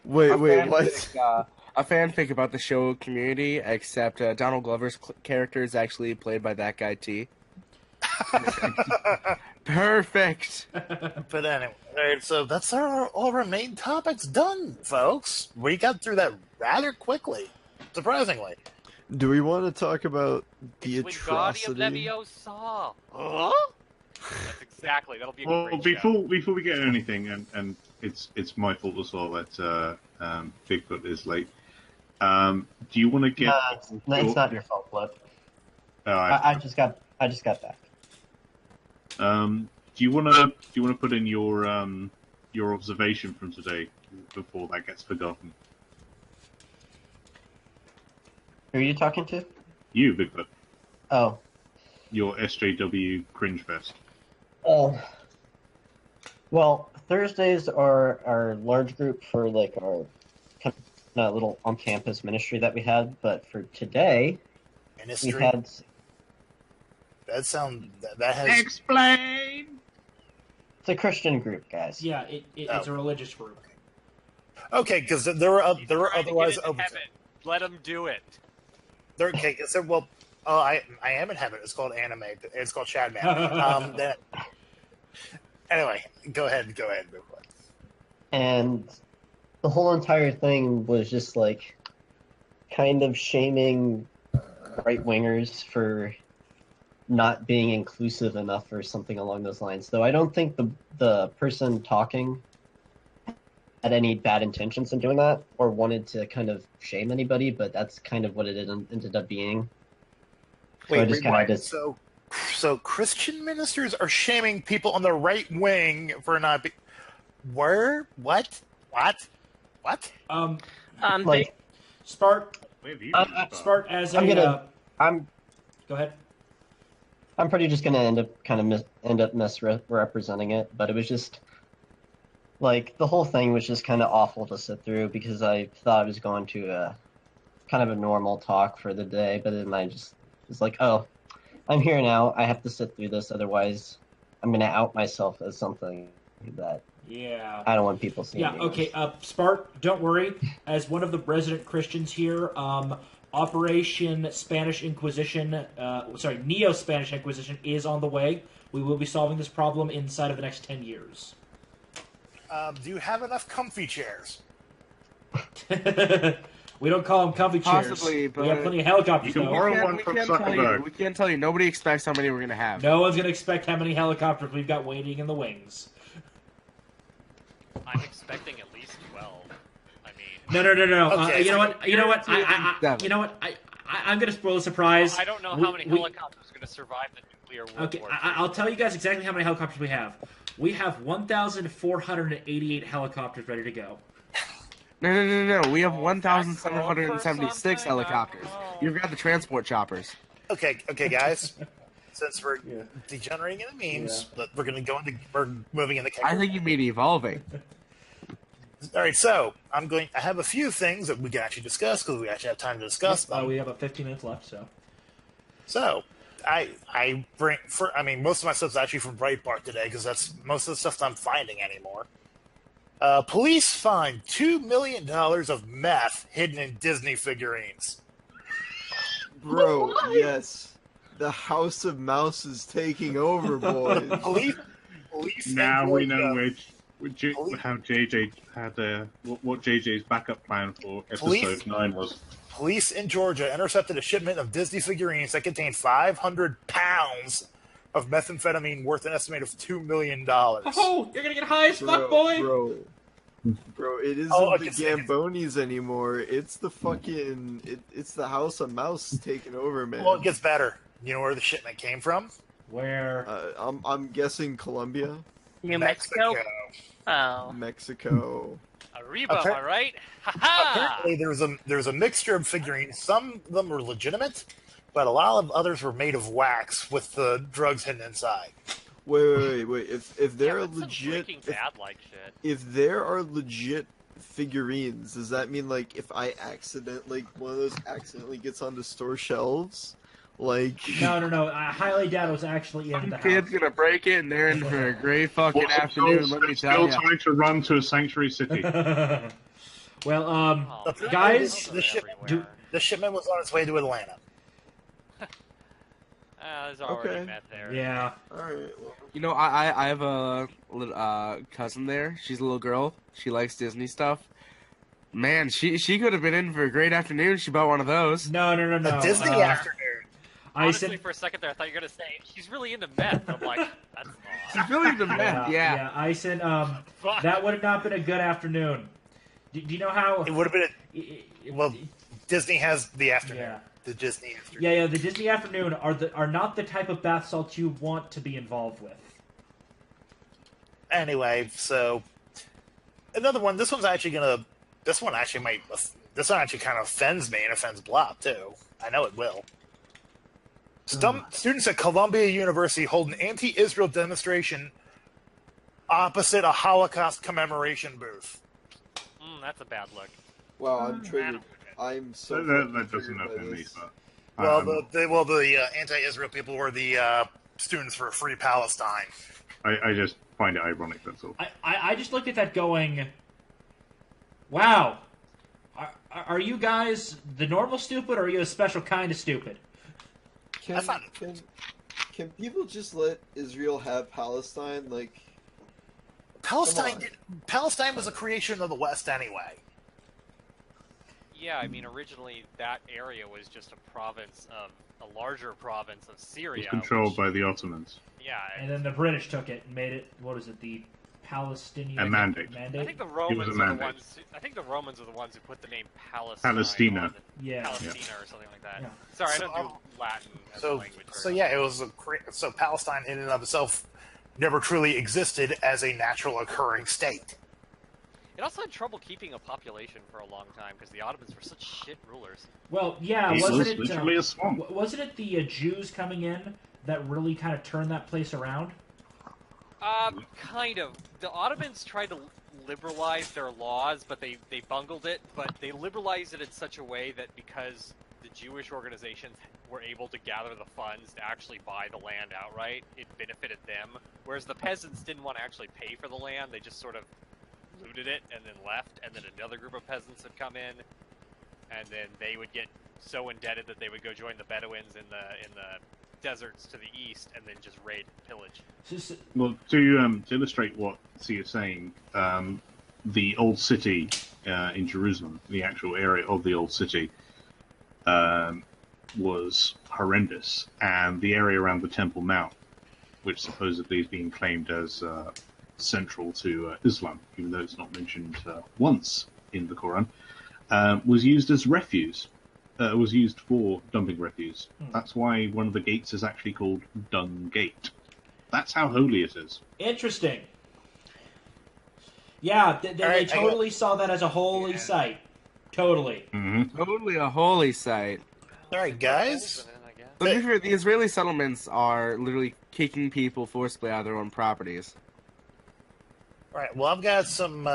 Wait, what? A fanfic about the show Community, except Donald Glover's character is actually played by that guy T. Perfect. But anyway, alright, so that's all our main topics done, folks. We got through that rather quickly, surprisingly. Do we want to talk about the atrocity? Leviosa. That's exactly. That'll be a great before we get anything, and it's my fault as well that Bigfoot is late. Do you want to get? No, it's not your fault, Flip. Oh, I just got back. Do you want to put in your observation from today before that gets forgotten? Who are you talking to? You, Bigfoot. Oh. Your SJW cringe fest. Oh. Well, Thursdays are our large group for like our kind of little on-campus ministry that we had, but for today, Ministry? we had. That has explain. It's a Christian group, guys. Yeah, it's a religious group. Okay, because there were otherwise open. Let them do it. Okay, so well, I am in heaven. It's called anime. It's called Chadman. Anyway, go ahead. And the whole entire thing was just like kind of shaming right wingers for not being inclusive enough or something along those lines. Though I don't think the person talking had any bad intentions in doing that or wanted to kind of shame anybody, but that's kind of what it ended up being. So Christian ministers are shaming people on the right wing for not being. Where? What? Like Spart. Spart as Go ahead. I'm pretty just gonna end up misrepresenting it, but it was just like the whole thing was just kind of awful to sit through because I thought I was going to a kind of a normal talk for the day, but then I just was like, oh, I'm here now. I have to sit through this, otherwise I'm gonna out myself as something that I don't want people seeing. Yeah, okay, Spart, don't worry. As one of the resident Christians here, Operation Spanish Inquisition, Neo-Spanish Inquisition is on the way. We will be solving this problem inside of the next 10 years. Do you have enough comfy chairs? We don't call them comfy chairs. Possibly, but we have plenty of helicopters. You can borrow one from Zuckerberg. We can't tell you. Nobody expects how many we're going to have. No one's going to expect how many helicopters we've got waiting in the wings. I'm expecting at least 12. I No. mean... Okay, you know what? I'm going to spoil the surprise. I don't know how many helicopters are going to survive the nuclear war. Okay, I'll tell you guys exactly how many helicopters we have. We have 1,488 helicopters ready to go. No. We have 1,776 helicopters. You've got the transport choppers. Okay, guys. Since we're degenerating into memes, we're moving into. I think you mean evolving. All right, so I have a few things that we can actually discuss because we actually have time to discuss them. We have about 15 minutes left, so. So, most of my stuff's actually from Breitbart today because that's most of the stuff I'm finding anymore. Police find $2 million of meth hidden in Disney figurines. Bro, yes. The House of Mouse is taking over, boys. Police now we know how JJ had what JJ's backup plan for episode 9 was. Police in Georgia intercepted a shipment of Disney figurines that contained 500 pounds of methamphetamine worth an estimated of $2 million. Oh, you're gonna get high as fuck, boy! Bro, it isn't the Gambonis anymore. It's the fucking... It's the House of Mouse taking over, man. Well, it gets better. You know where the shipment came from? Where? I'm guessing Colombia. New Mexico? Oh. Mexico. Arriba, am I right? Ha Apparently, there's a mixture of figurines. Some of them were legitimate, but a lot of others were made of wax with the drugs hidden inside. Wait. If there Yeah, are that's some legit, Breaking Bad like shit. if there are legit figurines, does that mean like if I one of those accidentally gets onto store shelves, like No. I highly doubt it was actually in the Some house. kid's gonna break it, and they're in for a great fucking afternoon. Let me There's tell still you. time to run to a sanctuary city. Well, Oh, guys, man, the shipment was on its way to Atlanta. there's already Okay. met there. yeah. all right, well, You know, I have a little cousin there. She's a little girl. She likes Disney stuff. Man, she could have been in for a great afternoon. She bought one of those. No. A Disney afternoon. I Honestly, said for a second there, I thought you were gonna say she's really into meth. I'm like, that's She's odd. really the meth. Yeah. I said Fuck. that would have not been a good afternoon. Do you know how? It would have been. Well, Disney has the afternoon. Yeah. The Disney afternoon. Yeah. The Disney afternoon are not the type of bath salts you want to be involved with. Anyway, so another one. This one actually kind of offends me and offends Blob too. I know it will. Students at Columbia University hold an anti-Israel demonstration opposite a Holocaust commemoration booth. That's a bad look. wow, I'm triggered. I'm so That fucking doesn't triggered by offend me, this. but The anti-Israel people were the students for Free Palestine. I just find it ironic. That's all. I just looked at that going, wow. Are you guys the normal stupid, or are you a special kind of stupid? Can people just let Israel have Palestine? Like, Palestine was a creation of the West anyway. Yeah, I mean, originally that area was just a larger province of It Syria. was controlled which- by the Ottomans. Yeah, And then the British took it and made it. What is it? The Palestinian A mandate. I think the Romans a are the mandate. ones. I think the Romans are the ones who put the name Palestine. Palestina. on the- Yeah. Palestina or something like that. Yeah. Sorry, I So, don't do Latin as a So, language. very so well. yeah, it was so Palestine in and of itself never truly existed as a natural occurring state. It also had trouble keeping a population for a long time because the Ottomans were such shit rulers. Well, yeah, It wasn't was it? literally a swamp. Wasn't it the Jews coming in that really kind of turned that place around? Kind of. The Ottomans tried to liberalize their laws, but they bungled it. But they liberalized it in such a way that because the Jewish organizations were able to gather the funds to actually buy the land outright, it benefited them. Whereas the peasants didn't want to actually pay for the land; they just sort of looted it and then left. And then another group of peasants would come in, and then they would get so indebted that they would go join the Bedouins in the deserts to the east, and then just raid and pillage. Well, to illustrate what C is saying, the old city in Jerusalem, the actual area of the old city, was horrendous, and the area around the Temple Mount, which supposedly is being claimed as central to Islam, even though it's not mentioned once in the Quran, was used as refuse. Was used for dumping refuse. That's why one of the gates is actually called Dung Gate. That's how holy it is. Interesting. Yeah, they Alright, totally saw that as a holy site. Totally. Mm-hmm. Totally a holy site. All right, guys. But to be fair, the Israeli settlements are literally kicking people forcibly out of their own properties. All right. Well, I've got some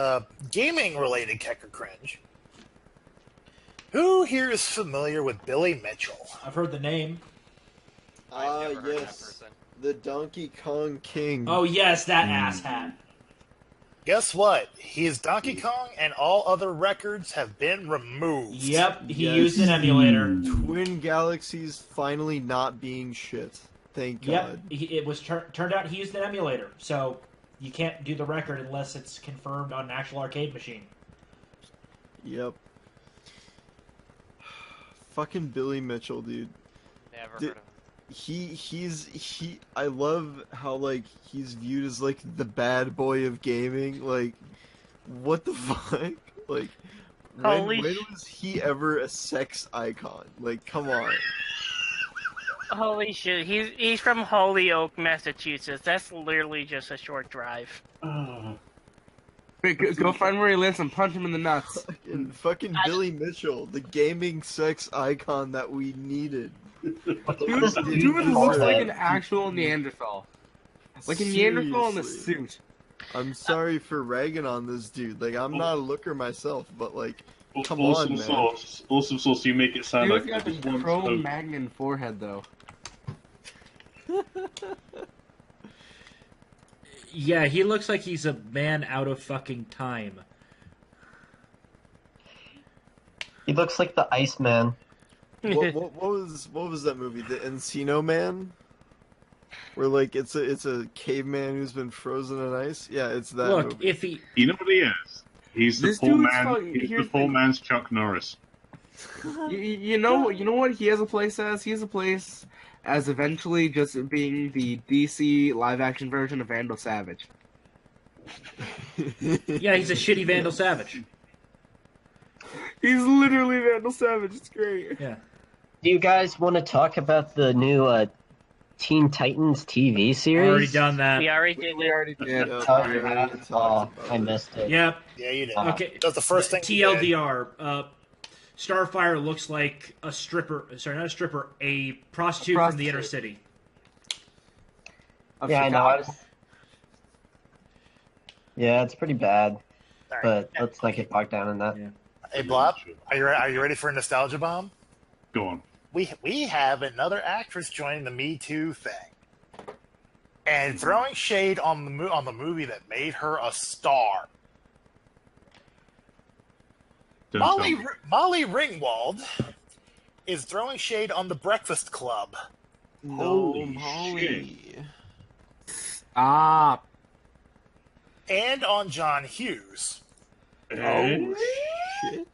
gaming-related kicker cringe. Who here is familiar with Billy Mitchell? I've heard the name. I've never heard of that Yes, person. the Donkey Kong King. Oh yes, that asshat. Guess what? He is Donkey Kong, and all other records have been removed. Yep, he Yes. used an emulator. Twin Galaxies finally not being shit. Thank Yep, God. it was turned out he used an emulator, so you can't do the record unless it's confirmed on an actual arcade machine. Yep. Fucking Billy Mitchell, dude. Never Did- heard of him. I love how like he's viewed as like the bad boy of gaming. Like, what the fuck? Like, Holy when sh- was he ever a sex icon? Like, come on. Holy shit, he's from Holyoke, Massachusetts. That's literally just a short drive. Quick, go find where he lives and punch him in the nuts. Fucking Billy Mitchell, the gaming sex icon that we needed. Dude looks like an actual Neanderthal. Like a Neanderthal in a Seriously. suit. I'm sorry for ragging on this dude. Like, I'm not a looker myself, but like, come awesome on, man. sauce. Awesome sauce. You make it sound Dude's like got it the was once Cro-Magnon forehead, though. Yeah, he looks like he's a man out of fucking time. He looks like the Iceman. What was that movie? The Encino Man, where like it's a caveman who's been frozen in ice. Yeah, it's that. Look, movie. if he You know what he is? He's the This poor dude's man. fucking- He's here's the poor the- man's Chuck Norris. You know what he has a place as? He has a place as eventually just being the DC live-action version of Vandal Savage. yeah, he's a shitty Vandal Savage. He's literally Vandal Savage. It's great. Yeah. Do you guys want to talk about the new Teen Titans TV series? Already done that. We already did We it. already did. Yep, Oh, we already talked oh, about I it. missed it. Yep. Yeah, you did. Okay. That's the first thing. you did. TLDR. Starfire looks like a stripper. Sorry, not a stripper. A prostitute from the inner city. Of Yeah, I know. Chicago. Yeah, it's pretty bad, All right. but let's not get bogged down in that. Yeah. Hey, Blob, are you ready for a nostalgia bomb? Go on. We have another actress joining the Me Too thing, and throwing shade on the movie that made her a star. Don't tell me. Molly Ringwald is throwing shade on The Breakfast Club No, Holy Molly. Ah, and on John Hughes, Oh shit.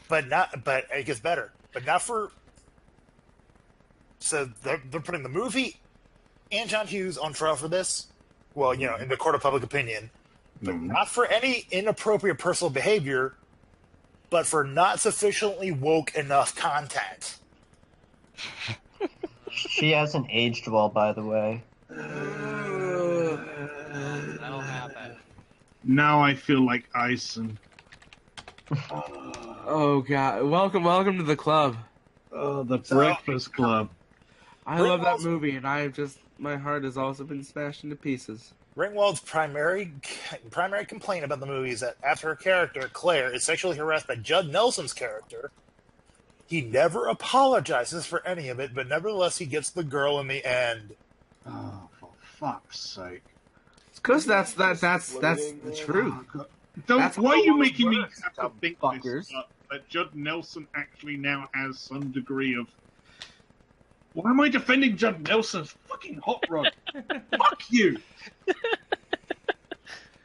but it gets better. But not for. So they're putting the movie and John Hughes on trial for this. Well, in the court of public opinion, but not for any inappropriate personal behavior, but for not sufficiently woke enough content. She hasn't aged well, by the way. That'll happen. Now I feel like Ison. oh god! Welcome to the club. Oh, the Breakfast Club. I love that movie, and my heart has also been smashed into pieces. Ringwald's primary complaint about the movie is that after her character, Claire, is sexually harassed by Judd Nelson's character, he never apologizes for any of it, but nevertheless he gets the girl in the end. Oh, for fuck's sake! Because that's the truth. That's Why are you how making me works, have to dumb think fuckers. this? That Judd Nelson actually now has some degree of. Why am I defending Judd Nelson's fucking hot rod? Fuck you!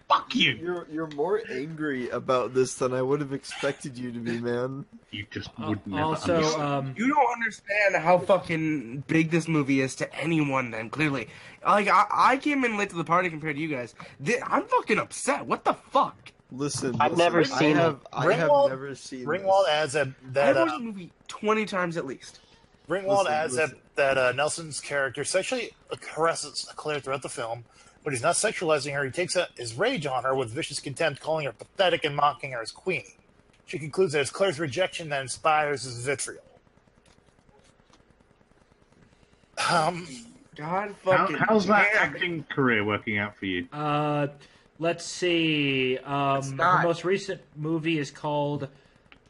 Fuck you! You're more angry about this than I would have expected you to be, man. You just would never Also, understand. You don't understand how fucking big this movie is to anyone. Then clearly, like I came in late to the party compared to you guys. I'm fucking upset. What the fuck? Listen, I've never seen it. I have Ringwald- never seen Ringwald this. adds I've that watched the movie 20 times at least. Ringwald Listen, adds listen. that Nelson's character sexually harasses Claire throughout the film, but he's not sexualizing her. He takes his rage on her with vicious contempt, calling her pathetic and mocking her as queen. She concludes that it's Claire's rejection that inspires his vitriol. God fucking. How's that damn it. acting career working out for you? Let's see. Her not. most recent movie is called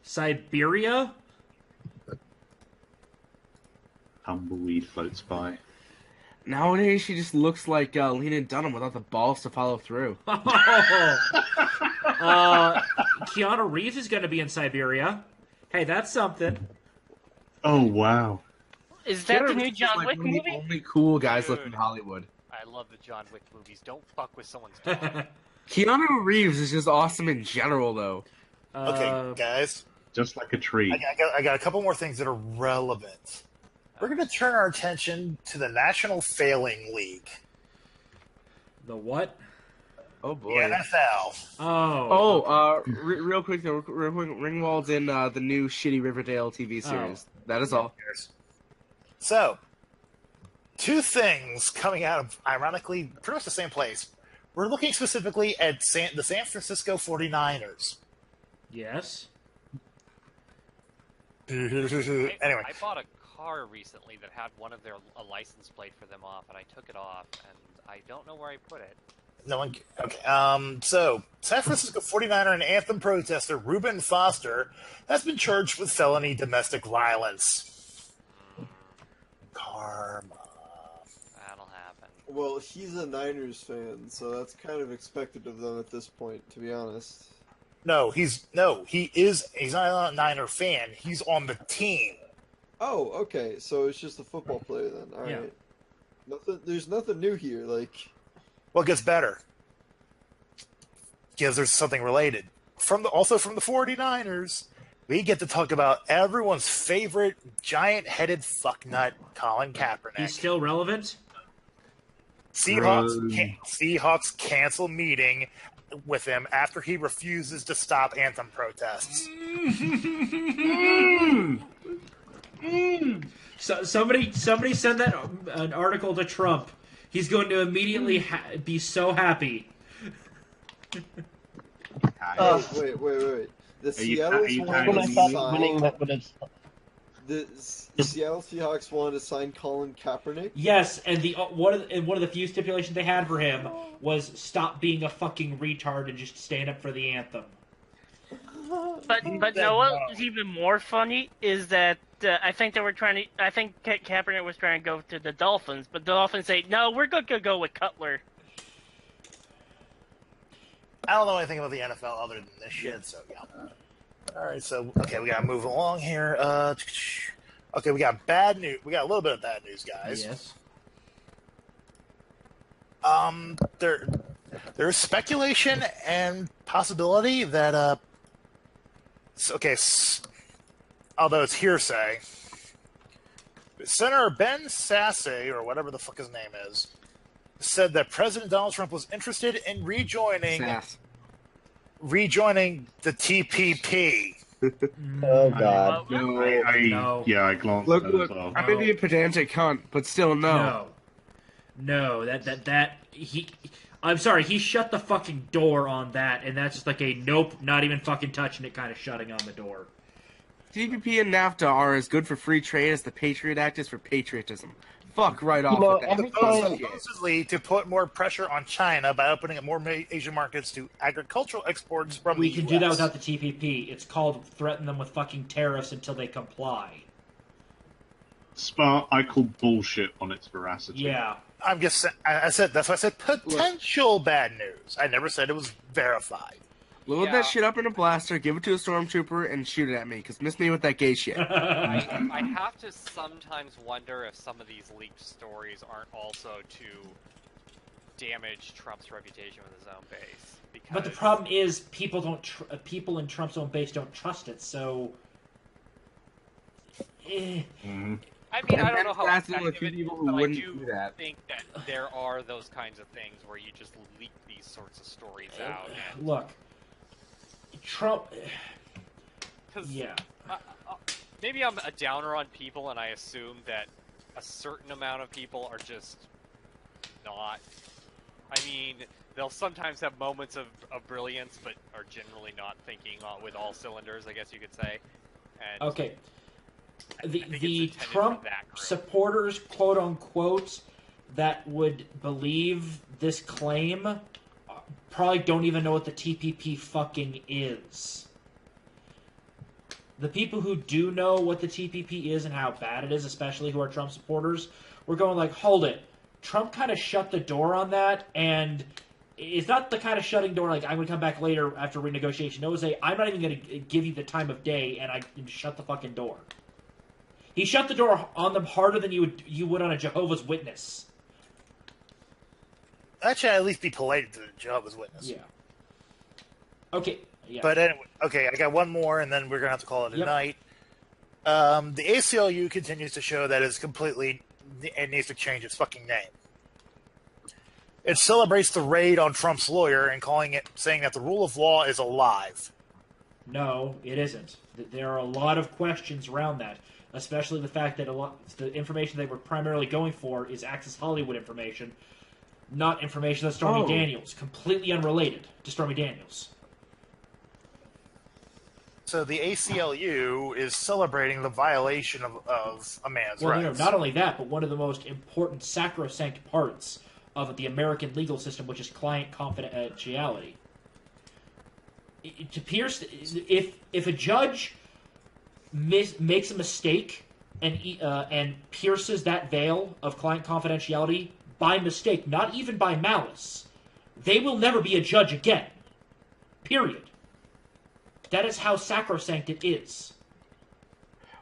Siberia. Tumbleweed floats by. Nowadays, she just looks like Lena Dunham without the balls to follow through. Keanu Reeves is going to be in Siberia. Hey, that's something. Oh wow! Is that the Keanu new Reeves is, John like, Wick one of the movie? only cool guys Dude. left in Hollywood. I love the John Wick movies. Don't fuck with someone's dog. Keanu Reeves is just awesome in general, though. Okay, guys, Just like a tree. I got a couple more things that are relevant. We're going to turn our attention to the National Failing League, The what? Oh the boy. NFL. Oh. Real quick though, Ringwald's in the new shitty Riverdale TV series. That is all. So, two things coming out of, ironically, pretty much the same place. We're looking specifically at the San Francisco 49ers. Yes. Anyway. I bought a car recently that had a license plate for them off, and I took it off, and I don't know where I put it. No one. Okay. So, San Francisco 49er and Anthem protester Reuben Foster has been charged with felony domestic violence. Karma. That'll happen. Well, he's a Niners fan, so that's kind of expected of them at this point, to be honest. He's not a Niner fan. He's on the team. Oh, okay. So it's just a football player then. All right. There's nothing new here. Like, well, it gets better because there's something related also from the 49ers. We get to talk about everyone's favorite giant-headed fucknut, Colin Kaepernick. He's still relevant. Seahawks cancel meeting with him after he refuses to stop anthem protests. So somebody send that an article to Trump. He's going to immediately be so happy. Wait. The Seattle Seahawks wanted to sign Colin Kaepernick. Yes, and one of the few stipulations they had for him was stop being a fucking retard and just stand up for the anthem. But no, what's even more funny is that I think Kaepernick was trying to go to the Dolphins, but the Dolphins say no, we're going to go with Cutler. I don't know anything about the NFL other than this shit, so yeah. Alright, so, okay, we gotta move along here. Okay, we got bad news. We got a little bit of bad news, guys. Yes. There's speculation and possibility that, although it's hearsay, Senator Ben Sasse, or whatever the fuck his name is, said that President Donald Trump was interested in rejoining the TPP. Oh God! No. Yeah, I glanced at that as well. I may be a pedantic cunt, but still no. No. I'm sorry. He shut the fucking door on that, and that's just like a nope, not even fucking touching it kind of shutting on the door. TPP and NAFTA are as good for free trade as the Patriot Act is for patriotism. Fuck right off with that. Supposedly to put more pressure on China by opening up more Asian markets to agricultural exports from We the can US. do that without the TPP. It's called threaten them with fucking tariffs until they comply. I call bullshit on its veracity. Yeah. I'm just I said that's why I said potential bad news. I never said it was verified. Load that shit up in a blaster, give it to a stormtrooper, and shoot it at me, because miss me with that gay shit. I have to sometimes wonder if some of these leaked stories aren't also to damage Trump's reputation with his own base. Because... But the problem is, people in Trump's own base don't trust it. So, I mean, I don't know how effective it is, but I do think that there are those kinds of things where you just leak these sorts of stories out. And... Look. Trump. Yeah. Maybe I'm a downer on people, and I assume that a certain amount of people are just not. I mean, they'll sometimes have moments of brilliance, but are generally not thinking with all cylinders, I guess you could say. And okay. The Trump supporters, quote unquote, that would believe this claim probably don't even know what the TPP fucking is. The people who do know what the TPP is and how bad it is, especially who are Trump supporters, we're going like, hold it. Trump kind of shut the door on that, and it's not the kind of shutting door like, I'm going to come back later after renegotiation. No, say, I'm not even going to give you the time of day, and I shut the fucking door. He shut the door on them harder than you would on a Jehovah's Witness. That should at least be polite to the Jehovah's Witness. Yeah. Okay. Yeah. But anyway, okay, I got one more, and then we're gonna have to call it a night. The ACLU continues to show that it needs to change its fucking name. It celebrates the raid on Trump's lawyer and saying that the rule of law is alive. No, it isn't. There are a lot of questions around that, especially the fact that the information they were primarily going for is Access Hollywood information. not information that Stormy Daniels. Completely unrelated to Stormy Daniels. So the ACLU is celebrating the violation of a man's rights. Not only that, but one of the most important sacrosanct parts of the American legal system, which is client confidentiality. It appears if a judge makes a mistake and pierces that veil of client confidentiality by mistake, not even by malice, they will never be a judge again. Period. That is how sacrosanct it is.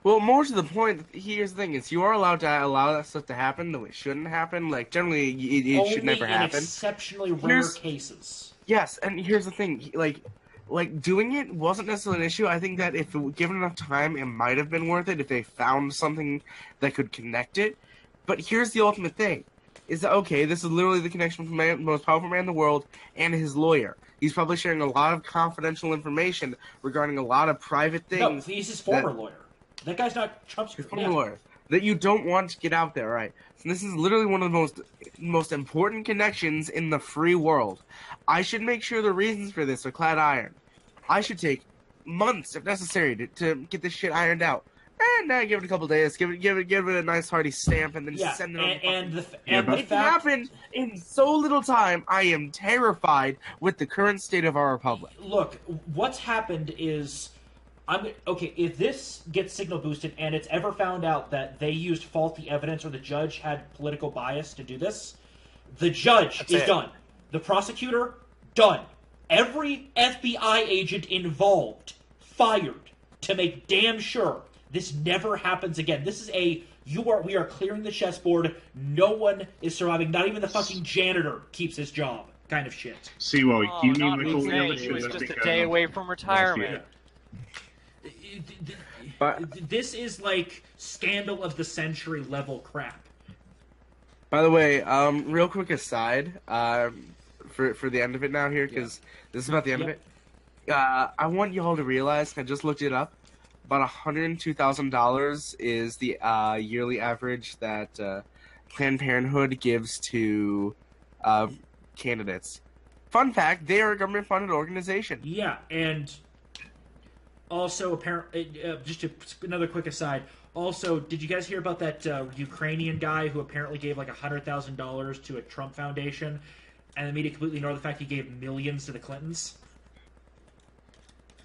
Well, more to the point, here's the thing: is you are allowed to allow that stuff to happen, though it shouldn't happen. Like generally, it should never happen. Only in exceptionally rare cases. Yes, and here's the thing: like doing it wasn't necessarily an issue. I think that if given enough time, it might have been worth it if they found something that could connect it. But here's the ultimate thing: is that okay? This is literally the connection from the most powerful man in the world and his lawyer. He's probably sharing a lot of confidential information regarding a lot of private things. No, he's his former lawyer. That guy's not Trump's former lawyer that you don't want to get out there, right? So this is literally one of the most important connections in the free world. I should make sure the reasons for this are clad iron. I should take months if necessary to get this shit ironed out. And now give it a couple days, give it a nice hearty stamp, and then send it on. It happened in so little time. I am terrified with the current state of our republic. Look, what's happened is, if this gets signal boosted and it's ever found out that they used faulty evidence or the judge had political bias to do this, the judge is done. The prosecutor, done. Every FBI agent involved, fired, to make damn sure this never happens again. This is we are clearing the chessboard. No one is surviving. Not even the fucking janitor keeps his job. Kind of shit. See, well, you mean with all the other He shit was that's just been a going day on away from retirement. This is like scandal of the century level crap. By the way, real quick aside, for the end of it now here, because this is about the end of it. I want y'all to realize, I just looked it up, about $102,000 is the yearly average that Planned Parenthood gives to candidates. Fun fact, they are a government-funded organization. Yeah, and also, apparently, another quick aside. Also, did you guys hear about that Ukrainian guy who apparently gave like $100,000 to a Trump foundation, and the media completely ignored the fact he gave millions to the Clintons?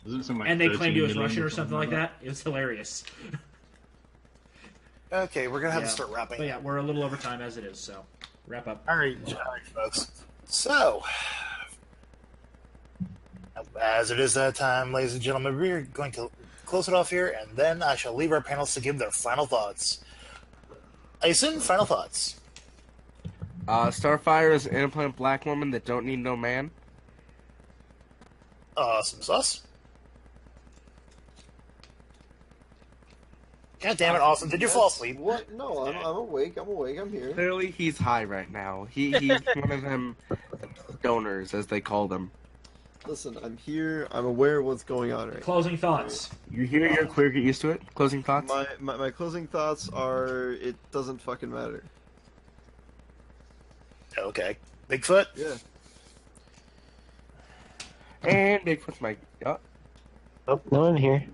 And they claimed he was Russian or something like that. It was hilarious. Okay, we're gonna have to start wrapping. But yeah, we're a little over time as it is, so wrap up. All right, folks. So, as it is that time, ladies and gentlemen, we're going to close it off here, and then I shall leave our panelists to give their final thoughts. Aizen, final thoughts. Starfire is an implant black woman that don't need no man. Some sauce. God damn it, Austin! Did you fall asleep? What? No, I'm awake. I'm here. Clearly, he's high right now. He's one of them donors, as they call them. Listen, I'm here. I'm aware of what's going on right now. Closing thoughts. You hear you're queer, get used to it? Closing thoughts? My closing thoughts are, it doesn't fucking matter. Okay. Bigfoot? Yeah. And Bigfoot's my... Oh, no, I'm here.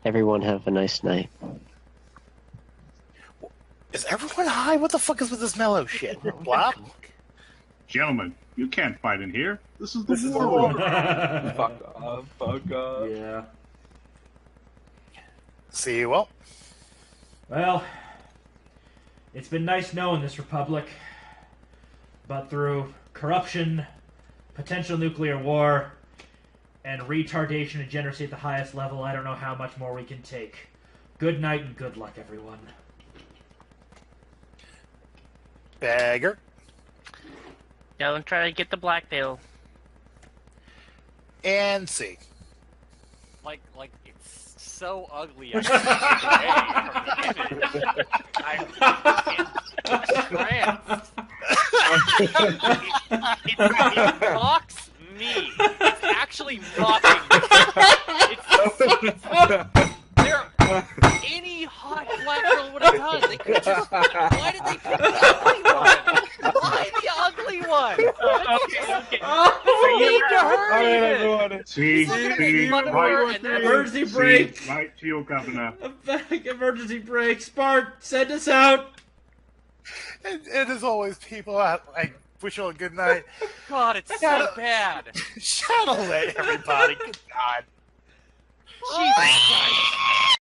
Everyone have a nice night. Is everyone high? What the fuck is with this mellow shit? Wow. Gentlemen, you can't fight in here. This is the war room. Fuck off. Yeah. See you all. Well, it's been nice knowing this republic, but through corruption, potential nuclear war, and retardation and degeneracy at the highest level, I don't know how much more we can take. Good night and good luck, everyone. Bagger. Don't try to get the black pill. And C. Like it's so ugly. I can't get away from the image. It mocks me. It's actually mocking me. There, any hot black girl would have done? They could just. Why did they pick the ugly one? Why the ugly one? Okay. What's mean to her? All right, even? everyone. See, Emergency break. Right to your governor. I'm back. Emergency break. Spark, send us out. And as always, people, I wish you all a good night. God, it's so bad. Shout away, everybody. Good God. Jesus Christ.